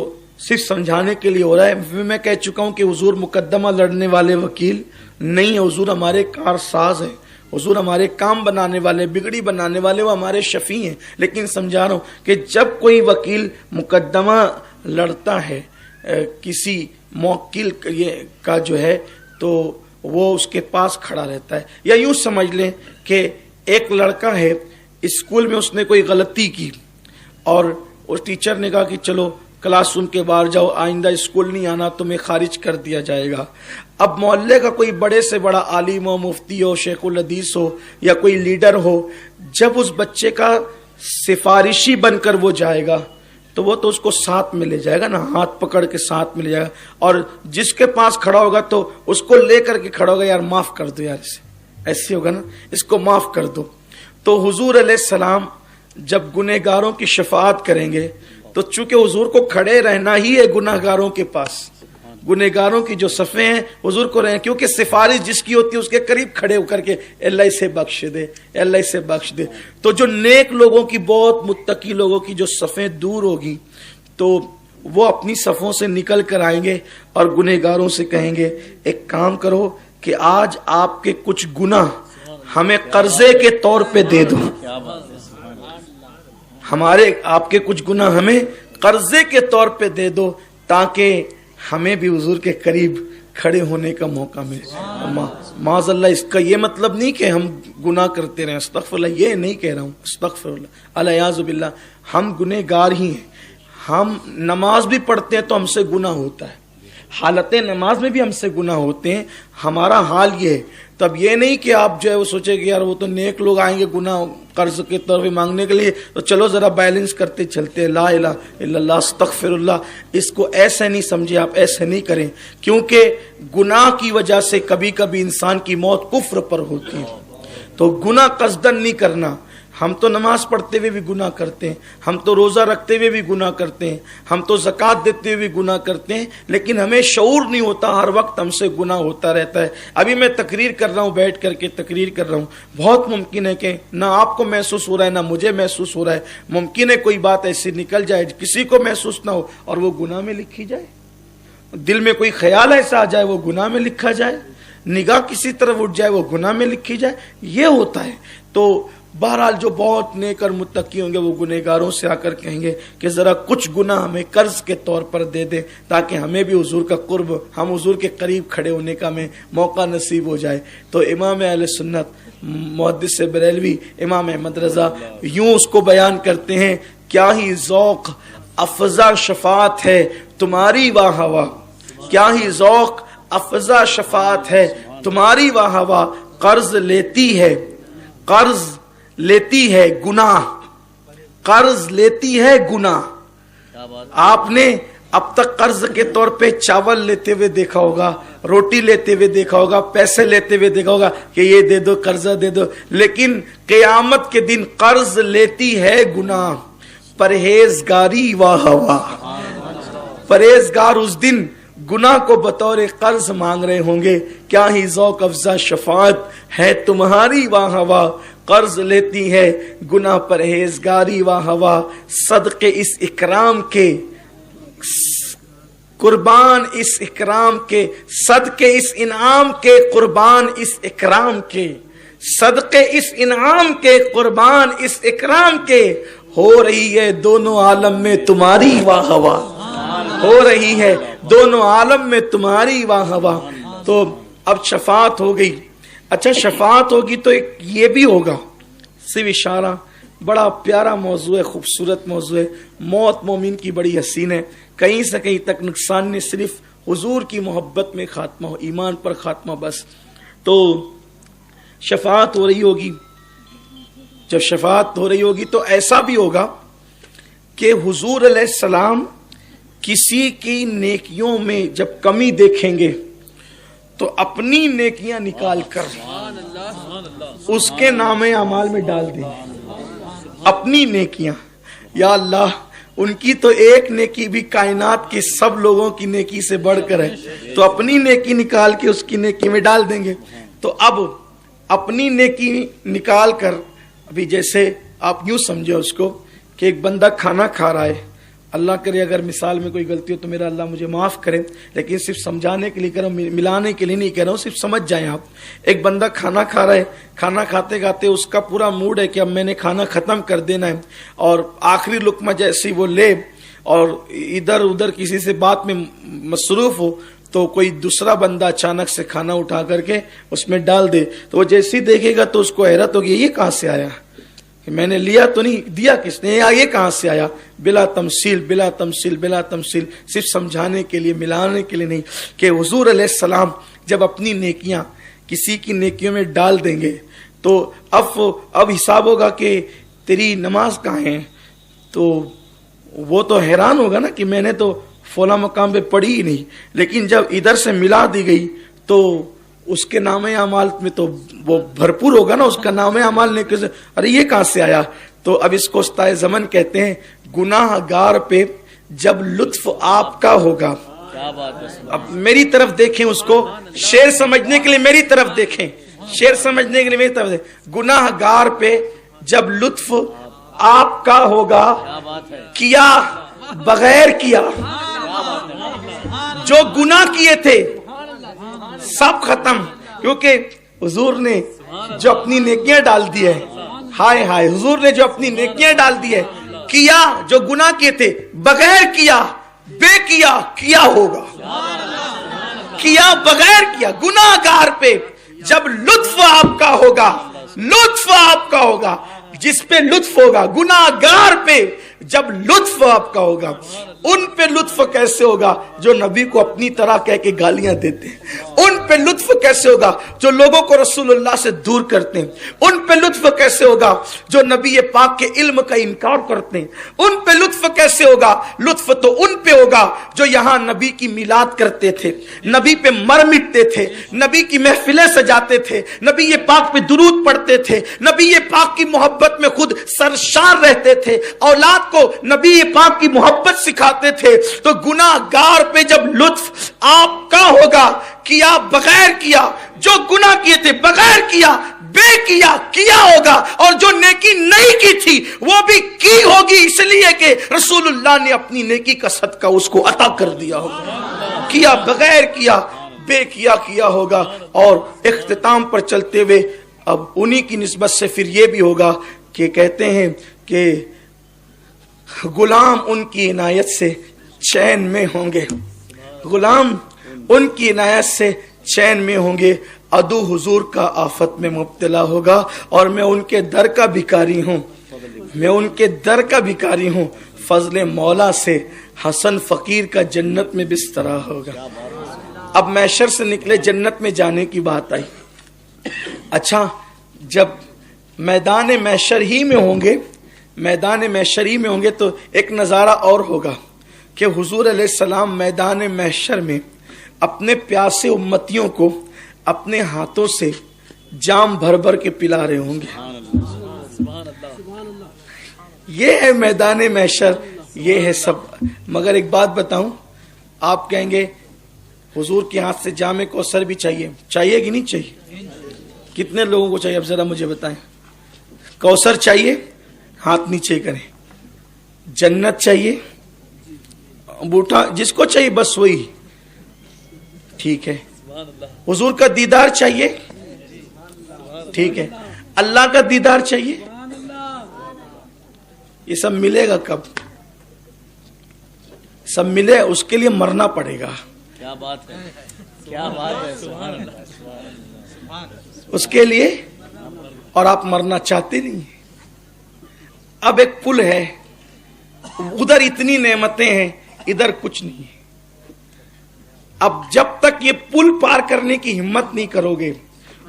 صرف سمجھانے کے لیے ہو رہا ہے. میں کہہ چکا ہوں کہ حضور مقدمہ لڑنے والے وکیل نہیں ہے, حضور ہمارے کارساز ہیں, حضور ہمارے کام بنانے والے, بگڑی بنانے والے, وہ ہمارے شفیع ہیں. لیکن سمجھا رہا ہوں کہ جب کوئی وکیل مقدمہ لڑتا ہے کسی موکل کا جو ہے تو وہ اس کے پاس کھڑا رہتا ہے. یا یوں سمجھ لیں کہ ایک لڑکا ہے, اسکول میں اس نے کوئی غلطی کی اور اس ٹیچر نے کہا کہ چلو کلاس روم کے باہر جاؤ, آئندہ اسکول نہیں آنا, تمہیں خارج کر دیا جائے گا. اب محلے کا کوئی بڑے سے بڑا عالم ہو, مفتی ہو, شیخ الحدیث ہو یا کوئی لیڈر ہو, جب اس بچے کا سفارشی بن کر وہ جائے گا تو وہ تو اس کو ساتھ میں لے جائے گا نا, ہاتھ پکڑ کے ساتھ میں لے جائے گا. اور جس کے پاس کھڑا ہوگا تو اس کو لے کر کے کھڑا ہوگا, یار معاف کر دو, یار اسے ایسے ہوگا نا, اس کو معاف کر دو. تو حضور علیہ السلام جب گنہگاروں کی شفاعت کریں گے تو چونکہ حضور کو کھڑے رہنا ہی ہے گنہگاروں کے پاس, گنہگاروں کی جو صفیں ہیں حضور کو رہے, کیونکہ سفارش جس کی ہوتی ہے اس کے قریب کھڑے ہو کر کے اللہ اسے بخش دے, اللہ اسے بخش دے. تو جو نیک لوگوں کی, بہت متقی لوگوں کی جو صفیں دور ہوگی تو وہ اپنی صفوں سے نکل کر آئیں گے اور گنہگاروں سے کہیں گے ایک کام کرو کہ آج آپ کے کچھ گناہ ہمیں قرضے کے طور پہ دے دو, آپ کے کچھ گناہ ہمیں قرضے کے طور پہ دے دو تاکہ ہمیں بھی حضور کے قریب کھڑے ہونے کا موقع ملے. معاذ اللہ, اس کا یہ مطلب نہیں کہ ہم گناہ کرتے رہیں, استغفر اللہ, یہ نہیں کہہ رہا ہوں, استغفر اللہ, الیاذ باللہ. ہم گنہگار ہی ہیں, ہم نماز بھی پڑھتے ہیں تو ہم سے گناہ ہوتا ہے, حالت نماز میں بھی ہم سے گناہ ہوتے ہیں. ہمارا حال یہ ہے. تب یہ نہیں کہ آپ جو ہے وہ سوچے کہ یار وہ تو نیک لوگ آئیں گے گناہ قرض کے طور پہ مانگنے کے لیے تو چلو ذرا بیلنس کرتے چلتے, لا الہ الا اللہ, استغفر اللہ. اس کو ایسے نہیں سمجھے آپ, ایسے نہیں کریں, کیونکہ گناہ کی وجہ سے کبھی کبھی انسان کی موت کفر پر ہوتی ہے. تو گناہ قصدن نہیں کرنا. ہم تو نماز پڑھتے ہوئے بھی گناہ کرتے ہیں، ہم تو روزہ رکھتے ہوئے بھی گناہ کرتے ہیں، ہم تو زکوٰۃ دیتے ہوئے بھی گناہ کرتے ہیں، لیکن ہمیں شعور نہیں ہوتا، ہر وقت ہم سے گناہ ہوتا رہتا ہے۔ ابھی میں تقریر کر رہا ہوں، بیٹھ کر کے تقریر کر رہا ہوں، بہت ممکن ہے کہ نہ آپ کو محسوس ہو رہا ہے نہ مجھے محسوس ہو رہا ہے، ممکن ہے کوئی بات ایسی نکل جائے کسی کو محسوس نہ ہو اور وہ گناہ میں لکھی جائے، دل میں کوئی خیال ایسا آ جائے وہ گناہ میں لکھا جائے، نگاہ کسی طرف اٹھ جائے وہ گناہ میں لکھی جائے، یہ ہوتا ہے۔ تو بہرحال جو بہت نیک اور متقی ہوں گے وہ گنہگاروں سے آ کر کہیں گے کہ ذرا کچھ گناہ ہمیں قرض کے طور پر دے دیں تاکہ ہمیں بھی حضور کا قرب، ہم حضور کے قریب کھڑے ہونے کا ہمیں موقع نصیب ہو جائے۔ تو امام اہل سنت محدث بریلوی امام احمد رضا یوں اس کو بیان کرتے ہیں، کیا ہی ذوق افزا شفاعت ہے تمہاری واہ واہ، کیا ہی ذوق افزا شفاعت ہے تمہاری واہ واہ، قرض لیتی ہے گناہ، قرض لیتی ہے گناہ۔ آپ نے اب تک قرض کے طور پہ چاول لیتے ہوئے دیکھا ہوگا، روٹی لیتے ہوئے دیکھا ہوگا، پیسے لیتے ہوئے دیکھا ہوگا کہ یہ دے دو، قرضہ دے دو، لیکن قیامت کے دن قرض لیتی ہے گناہ، پرہیزگاری واہ واہ، پرہیزگار اس دن گناہ کو بطور قرض مانگ رہے ہوں گے، کیا ہی ذوق افزا شفاعت ہے تمہاری واہ واہ، قرض لیتی ہے گناہ پرہیزگاری واہ واہ، صدقے اس اکرام کے، قربان اس اکرام کے، صدقے اس انعام کے، قربان اس اکرام کے، صدقے اس انعام کے، قربان اس اکرام کے، ہو رہی ہے دونوں عالم میں تمہاری واہ واہ، ہو رہی ہے دونوں عالم میں تمہاری واہ واہ۔ تو اب شفاعت ہو گئی، اچھا شفاعت ہوگی تو ایک یہ بھی ہوگا، صرف اشارہ، بڑا پیارا موضوع ہے، خوبصورت موضوع ہے، موت مومن کی بڑی حسین ہے، کہیں سے کہیں تک نقصان نہیں، صرف حضور کی محبت میں خاتمہ ہو، ایمان پر خاتمہ بس۔ تو شفاعت ہو رہی ہوگی، جب شفاعت ہو رہی ہوگی تو ایسا بھی ہوگا کہ حضور علیہ السلام کسی کی نیکیوں میں جب کمی دیکھیں گے تو اپنی نیکیاں نکال کر اس کے نام اعمال میں ڈال دیں، اپنی نیکیاں، یا اللہ ان کی تو ایک نیکی بھی کائنات کے سب لوگوں کی نیکی سے بڑھ کر ہے، تو اپنی نیکی نکال کے اس کی نیکی میں ڈال دیں گے۔ تو اب اپنی نیکی نکال کر، ابھی جیسے آپ یوں سمجھے اس کو کہ ایک بندہ کھانا کھا رہا ہے، اللہ کرے اگر مثال میں کوئی غلطی ہو تو میرا اللہ مجھے معاف کرے، لیکن صرف سمجھانے کے لیے کہہ رہا ہوں، ملانے کے لیے نہیں کہہ رہا ہوں، صرف سمجھ جائیں آپ۔ ایک بندہ کھانا کھا رہا ہے، کھانا کھاتے کھاتے اس کا پورا موڈ ہے کہ اب میں نے کھانا ختم کر دینا ہے، اور آخری لقمہ جیسی وہ لے اور ادھر ادھر کسی سے بات میں مصروف ہو تو کوئی دوسرا بندہ اچانک سے کھانا اٹھا کر کے اس میں ڈال دے، تو وہ جیسے ہی دیکھے گا تو اس کو حیرت ہوگی، یہ کہاں سے آیا، کہ میں نے لیا تو نہیں، دیا کس نے، یہ کہاں سے آیا، بلا تمثیل بلا تمثیل بلا تمثیل، صرف سمجھانے کے لیے، ملانے کے لیے نہیں، کہ حضور علیہ السلام جب اپنی نیکیاں کسی کی نیکیوں میں ڈال دیں گے تو اب حساب ہوگا کہ تیری نماز کہاں ہے، تو وہ تو حیران ہوگا نا کہ میں نے تو فلاں مقام پہ پڑھی ہی نہیں، لیکن جب ادھر سے ملا دی گئی تو اس کے نام اعمال میں تو وہ بھرپور ہوگا نا، اس کا نام اعمال نے کیسے، ارے یہ کہاں سے آیا۔ تو اب اس کو استائے زمن کہتے ہیں، گناہ گار پہ جب لطف آپ کا ہوگا، اب میری طرف دیکھیں، اس کو شعر سمجھنے کے لیے میری طرف دیکھیں، شعر سمجھنے کے لیے میری طرف دیکھیں، گناہ گار پہ جب لطف آپ کا ہوگا، کیا بغیر کیا، جو گناہ کیے تھے سب ختم، کیونکہ حضور نے جو اپنی نیکیاں ڈال دی ہے، ہائے ہائے، حضور نے جو اپنی نیکیاں ڈال دی ہے، کیا جو گناہ کیے تھے، بغیر کیا، بے کیا، کیا ہوگا، کیا بغیر کیا، گناہ گار پہ جب لطف آپ کا ہوگا، لطف آپ کا ہوگا، جس پہ لطف ہوگا، گناہ گار پہ جب لطف آپ کا ہوگا، ان پہ لطف کیسے ہوگا جو نبی کو اپنی طرح کہہ کے گالیاں دیتے ہیں، ان پہ پہ لطف کیسے ہوگا جو لوگوں کو رسول اللہ سے دور کرتے ہیں؟ ان پہ لطف کیسے ہوگا جو نبی پاک کے علم کا انکار کرتے ہیں؟ ان پہ لطف کیسے ہوگا؟ لطف تو ان پہ ہوگا جو یہاں نبی کی میلاد کرتے تھے، نبی پہ مر مٹتے تھے، نبی کی محفلیں سجاتے تھے، نبی پاک پہ درود پڑھتے تھے، نبی پاک کی محبت میں خود سرشار رہتے تھے، اولاد کو نبی پاک کی محبت سکھاتے تھے۔ تو گناہ گار پہ جب لطف آپ کا ہوگا، کیا بغیر کیا، جو گناہ کیے تھے بغیر کیا، بے کیا ہوگا، اور جو نیکی نہیں کی تھی وہ بھی کی ہوگی، اس لیے کہ رسول اللہ نے اپنی نیکی کا صدقہ اس کو عطا کر دیا ہوگا۔ کیا بغیر کیا، بے کیا ہوگا۔ اور اختتام پر چلتے ہوئے اب انہی کی نسبت سے پھر یہ بھی ہوگا کہ کہتے ہیں کہ غلام ان کی عنایت سے چین میں ہوں گے، غلام ان کی عنایت سے چین میں ہوں گے، عدو حضور کا آفت میں مبتلا ہوگا، اور میں ان کے در کا بھکاری ہوں، میں ان کے در کا بھکاری ہوں، فضل مولا سے حسن فقیر کا جنت میں بسترا ہوگا۔ اب محشر سے نکلے، جنت میں جانے کی بات آئی۔ اچھا، جب میدان محشر ہی میں ہوں گے، میدان محشر ہی میں ہوں گے تو ایک نظارہ اور ہوگا کہ حضور علیہ السلام میدان محشر میں اپنے پیاسے امتیوں کو اپنے ہاتھوں سے جام بھر بھر کے پلا رہے ہوں گے۔ یہ ہے میدان محشر، یہ ہے سب۔ مگر ایک بات بتاؤں، آپ کہیں گے حضور کے ہاتھ سے جام کوثر بھی چاہیے کہ نہیں چاہیے؟ کتنے لوگوں کو چاہیے؟ اب ذرا مجھے بتائیں۔ کوثر چاہیے؟ ہاتھ نیچے کریں۔ جنت چاہیے؟ بوٹا جس کو چاہیے بس وہی ٹھیک ہے۔ حضور کا دیدار چاہیے؟ ٹھیک ہے۔ اللہ کا دیدار چاہیے؟ یہ سب ملے گا کب؟ سب ملے، اس کے لیے مرنا پڑے گا۔ کیا بات ہے، کیا بات ہے، سبحان اللہ۔ اس کے لیے، اور آپ مرنا چاہتے نہیں۔ اب ایک پل ہے، ادھر اتنی نعمتیں ہیں، ادھر کچھ نہیں ہے۔ اب جب تک یہ پل پار کرنے کی ہمت نہیں کرو گے،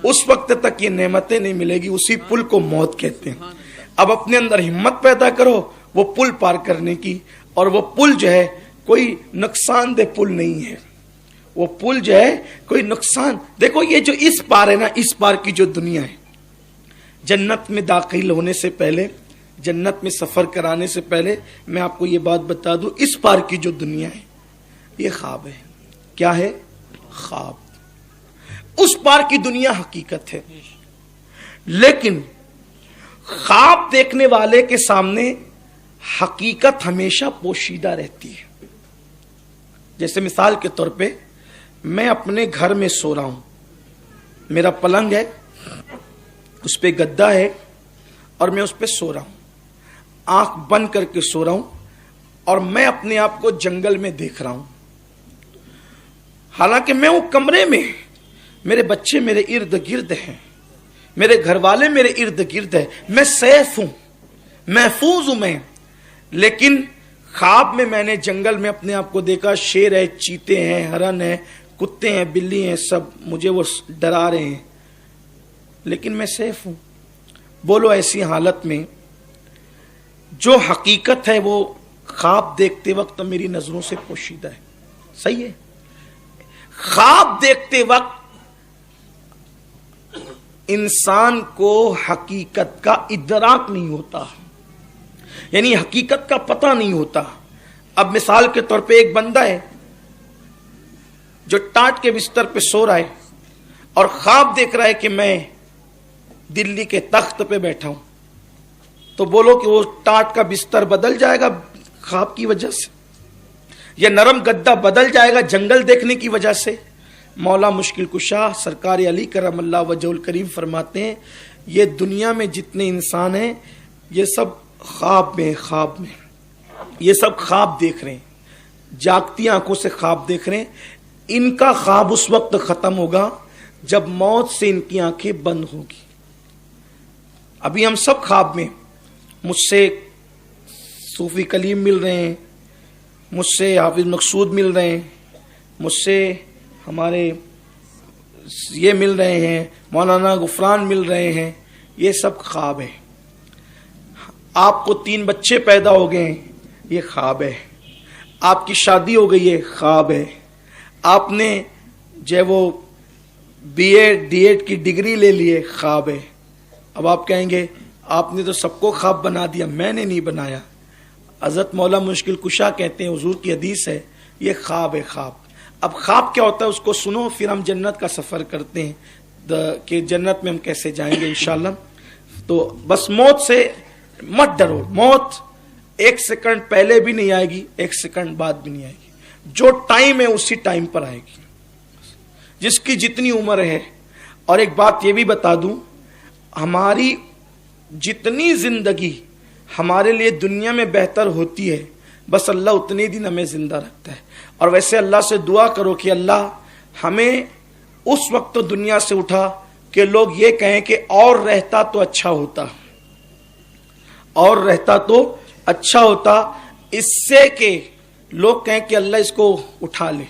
اس وقت تک یہ نعمتیں نہیں ملے گی۔ اسی پل کو موت کہتے ہیں۔ اب اپنے اندر ہمت پیدا کرو وہ پل پار کرنے کی، اور وہ پل جو ہے کوئی نقصان دہ پل نہیں ہے، وہ پل جو ہے کوئی نقصان۔ دیکھو یہ جو اس پار ہے نا، اس پار کی جو دنیا ہے، جنت میں داخل ہونے سے پہلے، جنت میں سفر کرانے سے پہلے میں آپ کو یہ بات بتا دوں، اس پار کی جو دنیا ہے یہ خواب ہے۔ کیا ہے؟ خواب۔ اس پار کی دنیا حقیقت ہے، لیکن خواب دیکھنے والے کے سامنے حقیقت ہمیشہ پوشیدہ رہتی ہے۔ جیسے مثال کے طور پہ میں اپنے گھر میں سو رہا ہوں، میرا پلنگ ہے، اس پہ گدا ہے، اور میں اس پہ سو رہا ہوں، آنکھ بند کر کے سو رہا ہوں، اور میں اپنے آپ کو جنگل میں دیکھ رہا ہوں۔ حالانکہ میں ہوں کمرے میں، میرے بچے میرے ارد گرد ہیں، میرے گھر والے میرے ارد گرد ہیں، میں سیف ہوں، محفوظ ہوں میں، لیکن خواب میں نے جنگل میں اپنے آپ کو دیکھا، شیر ہے، چیتے ہیں، ہرن ہیں، کتے ہیں، بلی ہیں، سب مجھے وہ ڈرا رہے ہیں، لیکن میں سیف ہوں۔ بولو ایسی حالت میں جو حقیقت ہے وہ خواب دیکھتے وقت میری نظروں سے پوشیدہ ہے، صحیح ہے؟ خواب دیکھتے وقت انسان کو حقیقت کا ادراک نہیں ہوتا، یعنی حقیقت کا پتہ نہیں ہوتا۔ اب مثال کے طور پہ ایک بندہ ہے جو ٹاٹ کے بستر پہ سو رہا ہے اور خواب دیکھ رہا ہے کہ میں دلی کے تخت پہ بیٹھا ہوں، تو بولو کہ وہ ٹاٹ کا بستر بدل جائے گا خواب کی وجہ سے، یا نرم گدا بدل جائے گا جنگل دیکھنے کی وجہ سے؟ مولا مشکل کشا سرکار علی کرم اللہ وجہ الکریم فرماتے ہیں یہ دنیا میں جتنے انسان ہیں یہ سب خواب میں یہ سب خواب دیکھ رہے ہیں، جاگتی آنکھوں سے خواب دیکھ رہے ہیں۔ ان کا خواب اس وقت ختم ہوگا جب موت سے ان کی آنکھیں بند ہوگی۔ ابھی ہم سب خواب میں، مجھ سے صوفی کلیم مل رہے ہیں، مجھ سے حافظ مقصود مل رہے ہیں، مجھ سے ہمارے یہ مل رہے ہیں، مولانا غفران مل رہے ہیں، یہ سب خواب ہے. آپ کو 3 بچے پیدا ہو گئے ہیں، یہ خواب ہے. آپ کی شادی ہو گئی ہے، خواب ہے. آپ نے جو ہے وہ بی ایڈ ڈی ایڈ کی ڈگری لے لی ہے، خواب ہے. اب آپ کہیں گے آپ نے تو سب کو خواب بنا دیا. میں نے نہیں بنایا. حضرت مولا مشکل کشا کہتے ہیں، حضور کی حدیث ہے، یہ خواب ہے خواب. اب خواب کیا ہوتا ہے اس کو سنو، پھر ہم جنت کا سفر کرتے ہیں کہ جنت میں ہم کیسے جائیں گے انشاءاللہ. تو بس موت سے مت ڈرو. موت 1 سیکنڈ پہلے بھی نہیں آئے گی، 1 سیکنڈ بعد بھی نہیں آئے گی. جو ٹائم ہے اسی ٹائم پر آئے گی، جس کی جتنی عمر ہے. اور ایک بات یہ بھی بتا دوں، ہماری جتنی زندگی ہمارے لیے دنیا میں بہتر ہوتی ہے، بس اللہ اتنے دن ہمیں زندہ رکھتا ہے. اور ویسے اللہ سے دعا کرو کہ اللہ ہمیں اس وقت تو دنیا سے اٹھا کہ لوگ یہ کہیں کہ اور رہتا تو اچھا ہوتا، اور رہتا تو اچھا ہوتا، اس سے کہ لوگ کہیں کہ اللہ اس کو اٹھا لے.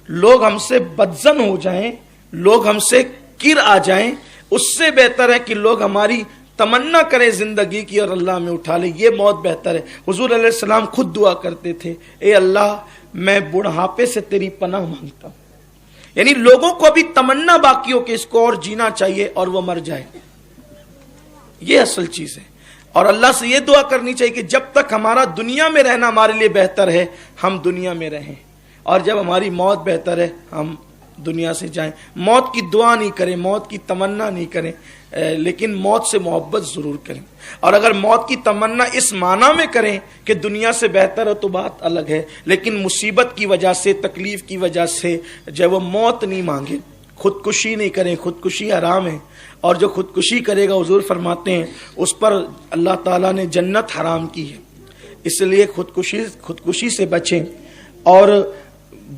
لوگ ہم سے بدظن ہو جائیں، لوگ ہم سے کر آ جائیں، اس سے بہتر ہے کہ لوگ ہماری تمنا کریں زندگی کی اور اللہ ہمیں اٹھا لے. یہ موت بہتر ہے. حضور علیہ السلام خود دعا کرتے تھے، اے اللہ میں بڑھاپے سے تیری پناہ مانگتا ہوں. یعنی لوگوں کو ابھی تمنا باقی ہو کہ اس کو اور جینا چاہیے اور وہ مر جائے. یہ اصل چیز ہے. اور اللہ سے یہ دعا کرنی چاہیے کہ جب تک ہمارا دنیا میں رہنا ہمارے لیے بہتر ہے، ہم دنیا میں رہیں، اور جب ہماری موت بہتر ہے ہم دنیا سے جائیں. موت کی دعا نہیں کریں، موت کی تمنا نہیں کریں، لیکن موت سے محبت ضرور کریں. اور اگر موت کی تمنا اس معنی میں کریں کہ دنیا سے بہتر ہے تو بات الگ ہے، لیکن مصیبت کی وجہ سے، تکلیف کی وجہ سے جب وہ موت نہیں مانگے، خودکشی نہیں کریں. خودکشی حرام ہے، اور جو خودکشی کرے گا حضور فرماتے ہیں اس پر اللہ تعالیٰ نے جنت حرام کی ہے. اس لیے خودکشی سے بچیں. اور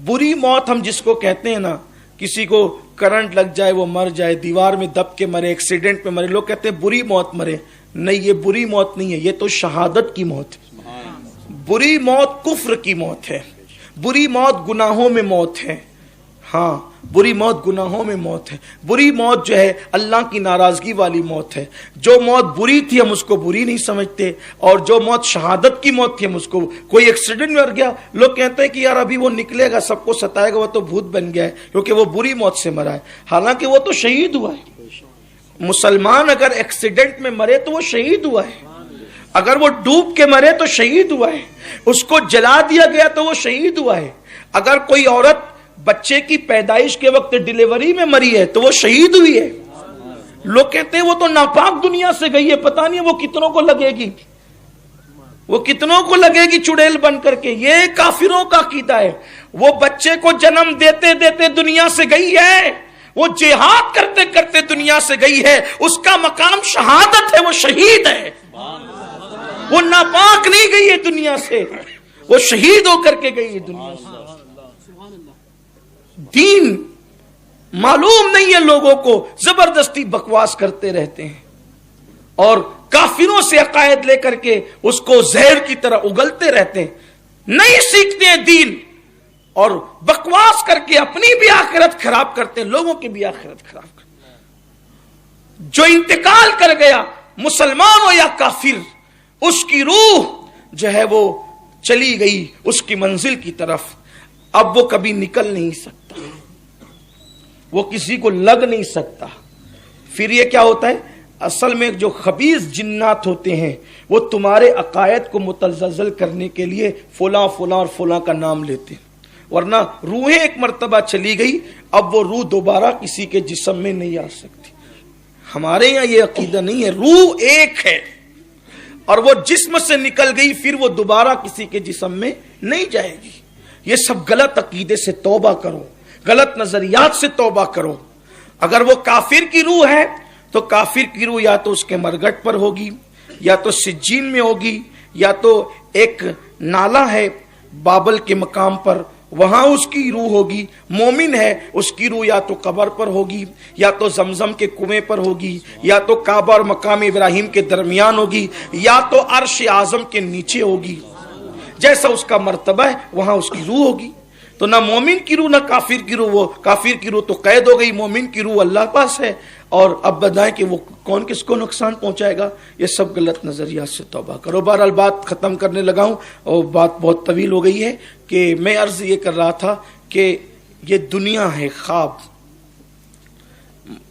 بری موت ہم جس کو کہتے ہیں نا، کسی کو کرنٹ لگ جائے وہ مر جائے، دیوار میں دب کے مرے، ایکسیڈنٹ میں مرے، لوگ کہتے ہیں بری موت مرے. نہیں، یہ بری موت نہیں ہے، یہ تو شہادت کی موت ہے. بری موت کفر کی موت ہے، بری موت گناہوں میں موت ہے. ہاں، بری موت گناہوں میں موت ہے. بری موت جو ہے اللہ کی ناراضگی والی موت ہے. جو موت بری تھی ہم اس کو بری نہیں سمجھتے، اور جو موت شہادت کی موت تھی ہم اس کو، کوئی ایکسیڈنٹ میں مر گیا، لوگ کہتے ہیں کہ یار ابھی وہ نکلے گا، سب کو ستائے گا، وہ تو بھوت بن گیا ہے کیونکہ وہ بری موت سے مرا ہے. حالانکہ وہ تو شہید ہوا ہے. مسلمان اگر ایکسیڈنٹ میں مرے تو وہ شہید ہوا ہے، اگر وہ ڈوب کے مرے تو شہید ہوا ہے، اس کو جلا دیا گیا تو وہ شہید ہوا ہے. اگر کوئی عورت بچے کی پیدائش کے وقت ڈیلیوری میں مری ہے تو وہ شہید ہوئی ہے. لوگ کہتے ہیں وہ تو ناپاک دنیا سے گئی ہے، پتہ نہیں وہ کتنوں کو لگے گی، وہ کتنوں کو لگے گی چڑیل بن کر کے. یہ کافروں کا عقیدہ ہے. وہ بچے کو جنم دیتے دیتے دنیا سے گئی ہے، وہ جہاد کرتے کرتے دنیا سے گئی ہے، اس کا مقام شہادت ہے، وہ شہید ہے. وہ ناپاک نہیں گئی ہے دنیا سے، وہ شہید ہو کر کے گئی ہے دنیا سے. دین معلوم نہیں ہے لوگوں کو، زبردستی بکواس کرتے رہتے ہیں اور کافروں سے عقائد لے کر کے اس کو زہر کی طرح اگلتے رہتے ہیں. نہیں سیکھتے ہیں دین اور بکواس کر کے اپنی بھی آخرت خراب کرتے ہیں، لوگوں کی بھی آخرت خراب کرتے ہیں. جو انتقال کر گیا، مسلمان ہو یا کافر، اس کی روح جو ہے وہ چلی گئی اس کی منزل کی طرف. اب وہ کبھی نکل نہیں سکتا، وہ کسی کو لگ نہیں سکتا. پھر یہ کیا ہوتا ہے؟ اصل میں جو خبیث جنات ہوتے ہیں وہ تمہارے عقائد کو متزلزل کرنے کے لیے فلاں فلاں اور فلاں کا نام لیتے ہیں. ورنہ روحیں ایک مرتبہ چلی گئی، اب وہ روح دوبارہ کسی کے جسم میں نہیں آ سکتی. ہمارے یہاں یہ عقیدہ نہیں ہے. روح ایک ہے اور وہ جسم سے نکل گئی، پھر وہ دوبارہ کسی کے جسم میں نہیں جائے گی. یہ سب غلط عقیدے سے توبہ کرو، غلط نظریات سے توبہ کرو. اگر وہ کافر کی روح ہے تو کافر کی روح یا تو اس کے مرگٹ پر ہوگی، یا تو سجین میں ہوگی، یا تو ایک نالا ہے بابل کے مقام پر، وہاں اس کی روح ہوگی. مومن ہے، اس کی روح یا تو قبر پر ہوگی، یا تو زمزم کے کنویں پر ہوگی، یا تو کعبہ اور مقام ابراہیم کے درمیان ہوگی، یا تو عرش اعظم کے نیچے ہوگی. جیسا اس کا مرتبہ ہے وہاں اس کی روح ہوگی. تو نہ مومن کی روح نہ کافر کی روح، وہ کافر کی روح تو قید ہو گئی، مومن کی روح اللہ پاس ہے، اور اب بتائیں کہ وہ کون کس کو نقصان پہنچائے گا؟ یہ سب غلط نظریات سے توبہ کرو۔ بہرحال بات ختم کرنے لگا ہوں اور بات بہت طویل ہو گئی ہے، کہ میں عرض یہ کر رہا تھا کہ یہ دنیا ہے خواب۔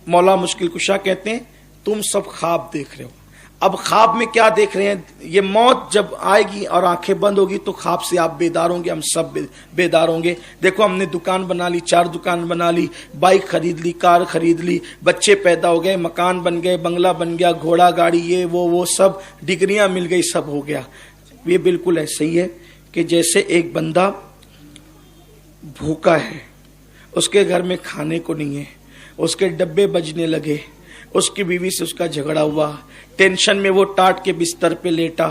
مولا مشکل کشا کہتے ہیں تم سب خواب دیکھ رہے ہو۔ اب خواب میں کیا دیکھ رہے ہیں؟ یہ موت جب آئے گی اور آنکھیں بند ہوگی تو خواب سے آپ بیدار ہوں گے، ہم سب بیدار ہوں گے۔ دیکھو ہم نے دکان بنا لی، 4 دکان بنا لی، بائک خرید لی، کار خرید لی، بچے پیدا ہو گئے، مکان بن گئے، بنگلہ بن گیا، گھوڑا گاڑی، یہ وہ سب ڈگریاں مل گئی، سب ہو گیا۔ یہ بالکل ایسے ہی ہے کہ جیسے ایک بندہ بھوکا ہے، اس کے گھر میں کھانے کو نہیں ہے، اس کے ڈبے بجنے لگے، اس کی بیوی سے اس کا جھگڑا ہوا، ٹینشن میں وہ ٹاٹ کے بستر پہ لیٹا،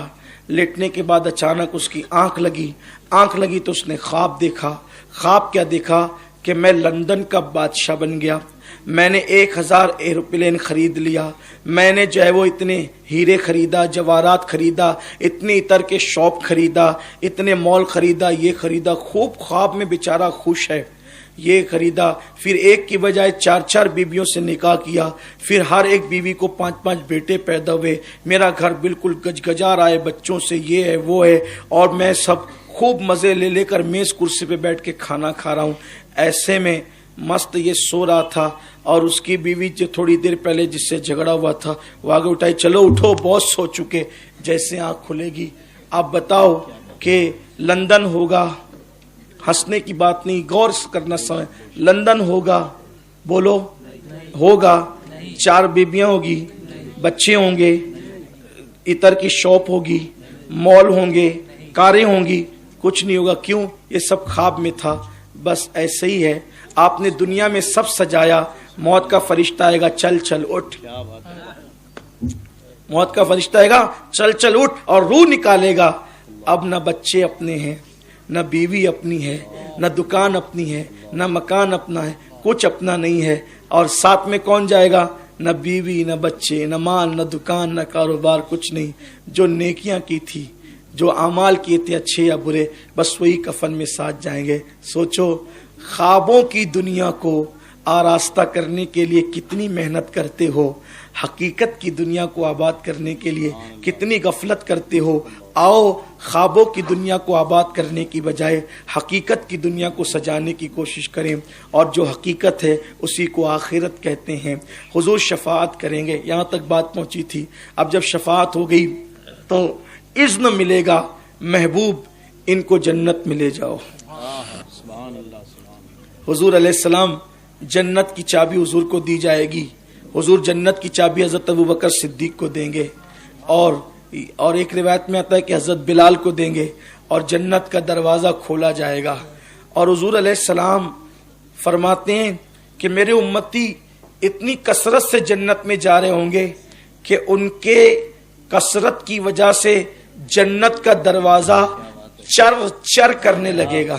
لیٹنے کے بعد اچانک اس کی آنکھ لگی تو اس نے خواب دیکھا۔ خواب کیا دیکھا؟ کہ میں لندن کا بادشاہ بن گیا، میں نے 1000 ایروپلین خرید لیا، میں نے جو ہے وہ اتنے ہیرے خریدا، جواہرات خریدا، اتنی عطر کے شاپ خریدا، اتنے مال خریدا، یہ خریدا، خوب خواب میں بیچارہ خوش ہے، یہ خریدا۔ پھر ایک کی بجائے 4 بیویوں سے نکاح کیا، پھر ہر ایک بیوی کو 5 بیٹے پیدا ہوئے، میرا گھر بالکل گجگجا رہا ہے بچوں سے، یہ ہے وہ ہے، اور میں سب خوب مزے لے کر میز کرسی پہ بیٹھ کے کھانا کھا رہا ہوں۔ ایسے میں مست یہ سو رہا تھا، اور اس کی بیوی جو تھوڑی دیر پہلے جس سے جھگڑا ہوا تھا وہ آگے اٹھائی، چلو اٹھو بہت سو چکے۔ جیسے آنکھ کھلے گی، آپ بتاؤ کہ لندن ہوگا، ہنسنے کی بات نہیں، غور کرنا سمجھ، لندن ہوگا، بولو ہوگا، 4 بیبیاں ہوگی، بچے ہوں گے، عطر کی شاپ ہوگی، مال ہوں گے، کاریں ہوں گی، کچھ نہیں ہوگا۔ کیوں؟ یہ سب خواب میں تھا۔ بس ایسے ہی ہے، آپ نے دنیا میں سب سجایا، موت کا فرشتہ آئے گا، چل چل اٹھ، موت کا فرشتہ آئے گا، چل چل اٹھ، اور روح نکالے گا۔ اب نہ بچے اپنے ہیں، نہ بیوی اپنی ہے، نہ دکان اپنی ہے، نہ مکان اپنا ہے، کچھ اپنا نہیں ہے، اور ساتھ میں کون جائے گا؟ نہ بیوی، نہ بچے، نہ مال، نہ دکان، نہ کاروبار، کچھ نہیں۔ جو نیکیاں کی تھی، جو اعمال کیے تھے اچھے یا برے، بس وہی کفن میں ساتھ جائیں گے۔ سوچو خوابوں کی دنیا کو آراستہ کرنے کے لیے کتنی محنت کرتے ہو، حقیقت کی دنیا کو آباد کرنے کے لیے کتنی غفلت کرتے ہو۔ آؤ خوابوں کی دنیا کو آباد کرنے کی بجائے حقیقت کی دنیا کو سجانے کی کوشش کریں، اور جو حقیقت ہے اسی کو آخرت کہتے ہیں۔ حضور شفاعت کریں گے، یہاں تک بات پہنچی تھی۔ اب جب شفاعت ہو گئی تو اذن ملے گا، محبوب ان کو جنت میں لے جاؤ۔ حضور علیہ السلام جنت کی چابی حضور کو دی جائے گی، حضور جنت کی چابی حضرت ابوبکر صدیق کو دیں گے، اور ایک روایت میں آتا ہے کہ حضرت بلال کو دیں گے، اور جنت کا دروازہ کھولا جائے گا۔ اور حضور علیہ السلام فرماتے ہیں کہ میرے امتی اتنی کثرت سے جنت میں جا رہے ہوں گے کہ ان کے کثرت کی وجہ سے جنت کا دروازہ چر چر کرنے لگے گا۔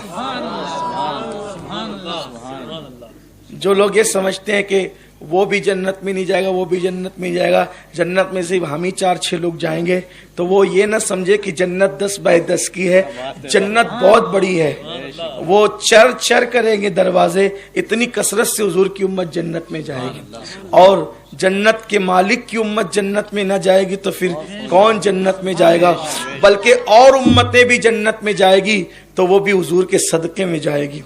جو لوگ یہ سمجھتے ہیں کہ وہ بھی جنت میں نہیں جائے گا، وہ بھی جنت میں جائے گا، جنت میں صرف ہم ہی 4-6 لوگ جائیں گے، تو وہ یہ نہ سمجھے کہ جنت 10x10 کی ہے، جنت بہت بڑی ہے، وہ چر چر کریں گے دروازے، اتنی کثرت سے حضور کی امت جنت میں جائے گی۔ اور جنت کے مالک کی امت جنت میں نہ جائے گی تو پھر کون جنت میں جائے گا؟ بلکہ اور امتیں بھی جنت میں جائے گی تو وہ بھی حضور کے صدقے میں جائے گی۔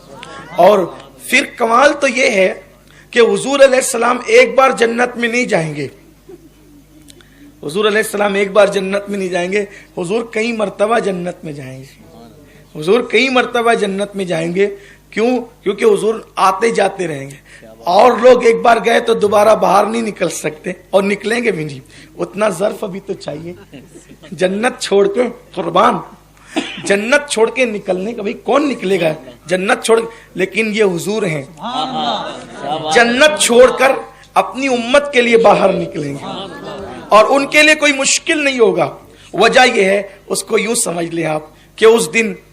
اور پھر کمال تو یہ ہے کہ حضور علیہ السلام ایک بار جنت میں نہیں جائیں گے، حضور علیہ السلام ایک بار جنت میں نہیں جائیں گے، حضور کئی مرتبہ جنت میں جائیں گے، حضور کئی مرتبہ جنت میں جائیں گے۔ کیوں؟ کیونکہ حضور آتے جاتے رہیں گے، اور لوگ ایک بار گئے تو دوبارہ باہر نہیں نکل سکتے، اور نکلیں گے بھی نہیں، اتنا ظرف ابھی تو چاہیے۔ جنت چھوڑ کے قربان، جنت چھوڑ کے نکلنے کا، بھائی کون نکلے گا جنت چھوڑ، لیکن یہ حضور ہیں، جنت چھوڑ کر اپنی امت کے لیے باہر نکلیں گے، اور ان کے لیے کوئی مشکل نہیں ہوگا۔ وجہ یہ ہے، اس کو یوں سمجھ لیں آپ کہ اس دن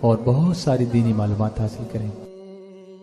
اور بہت ساری دینی معلومات حاصل کریں۔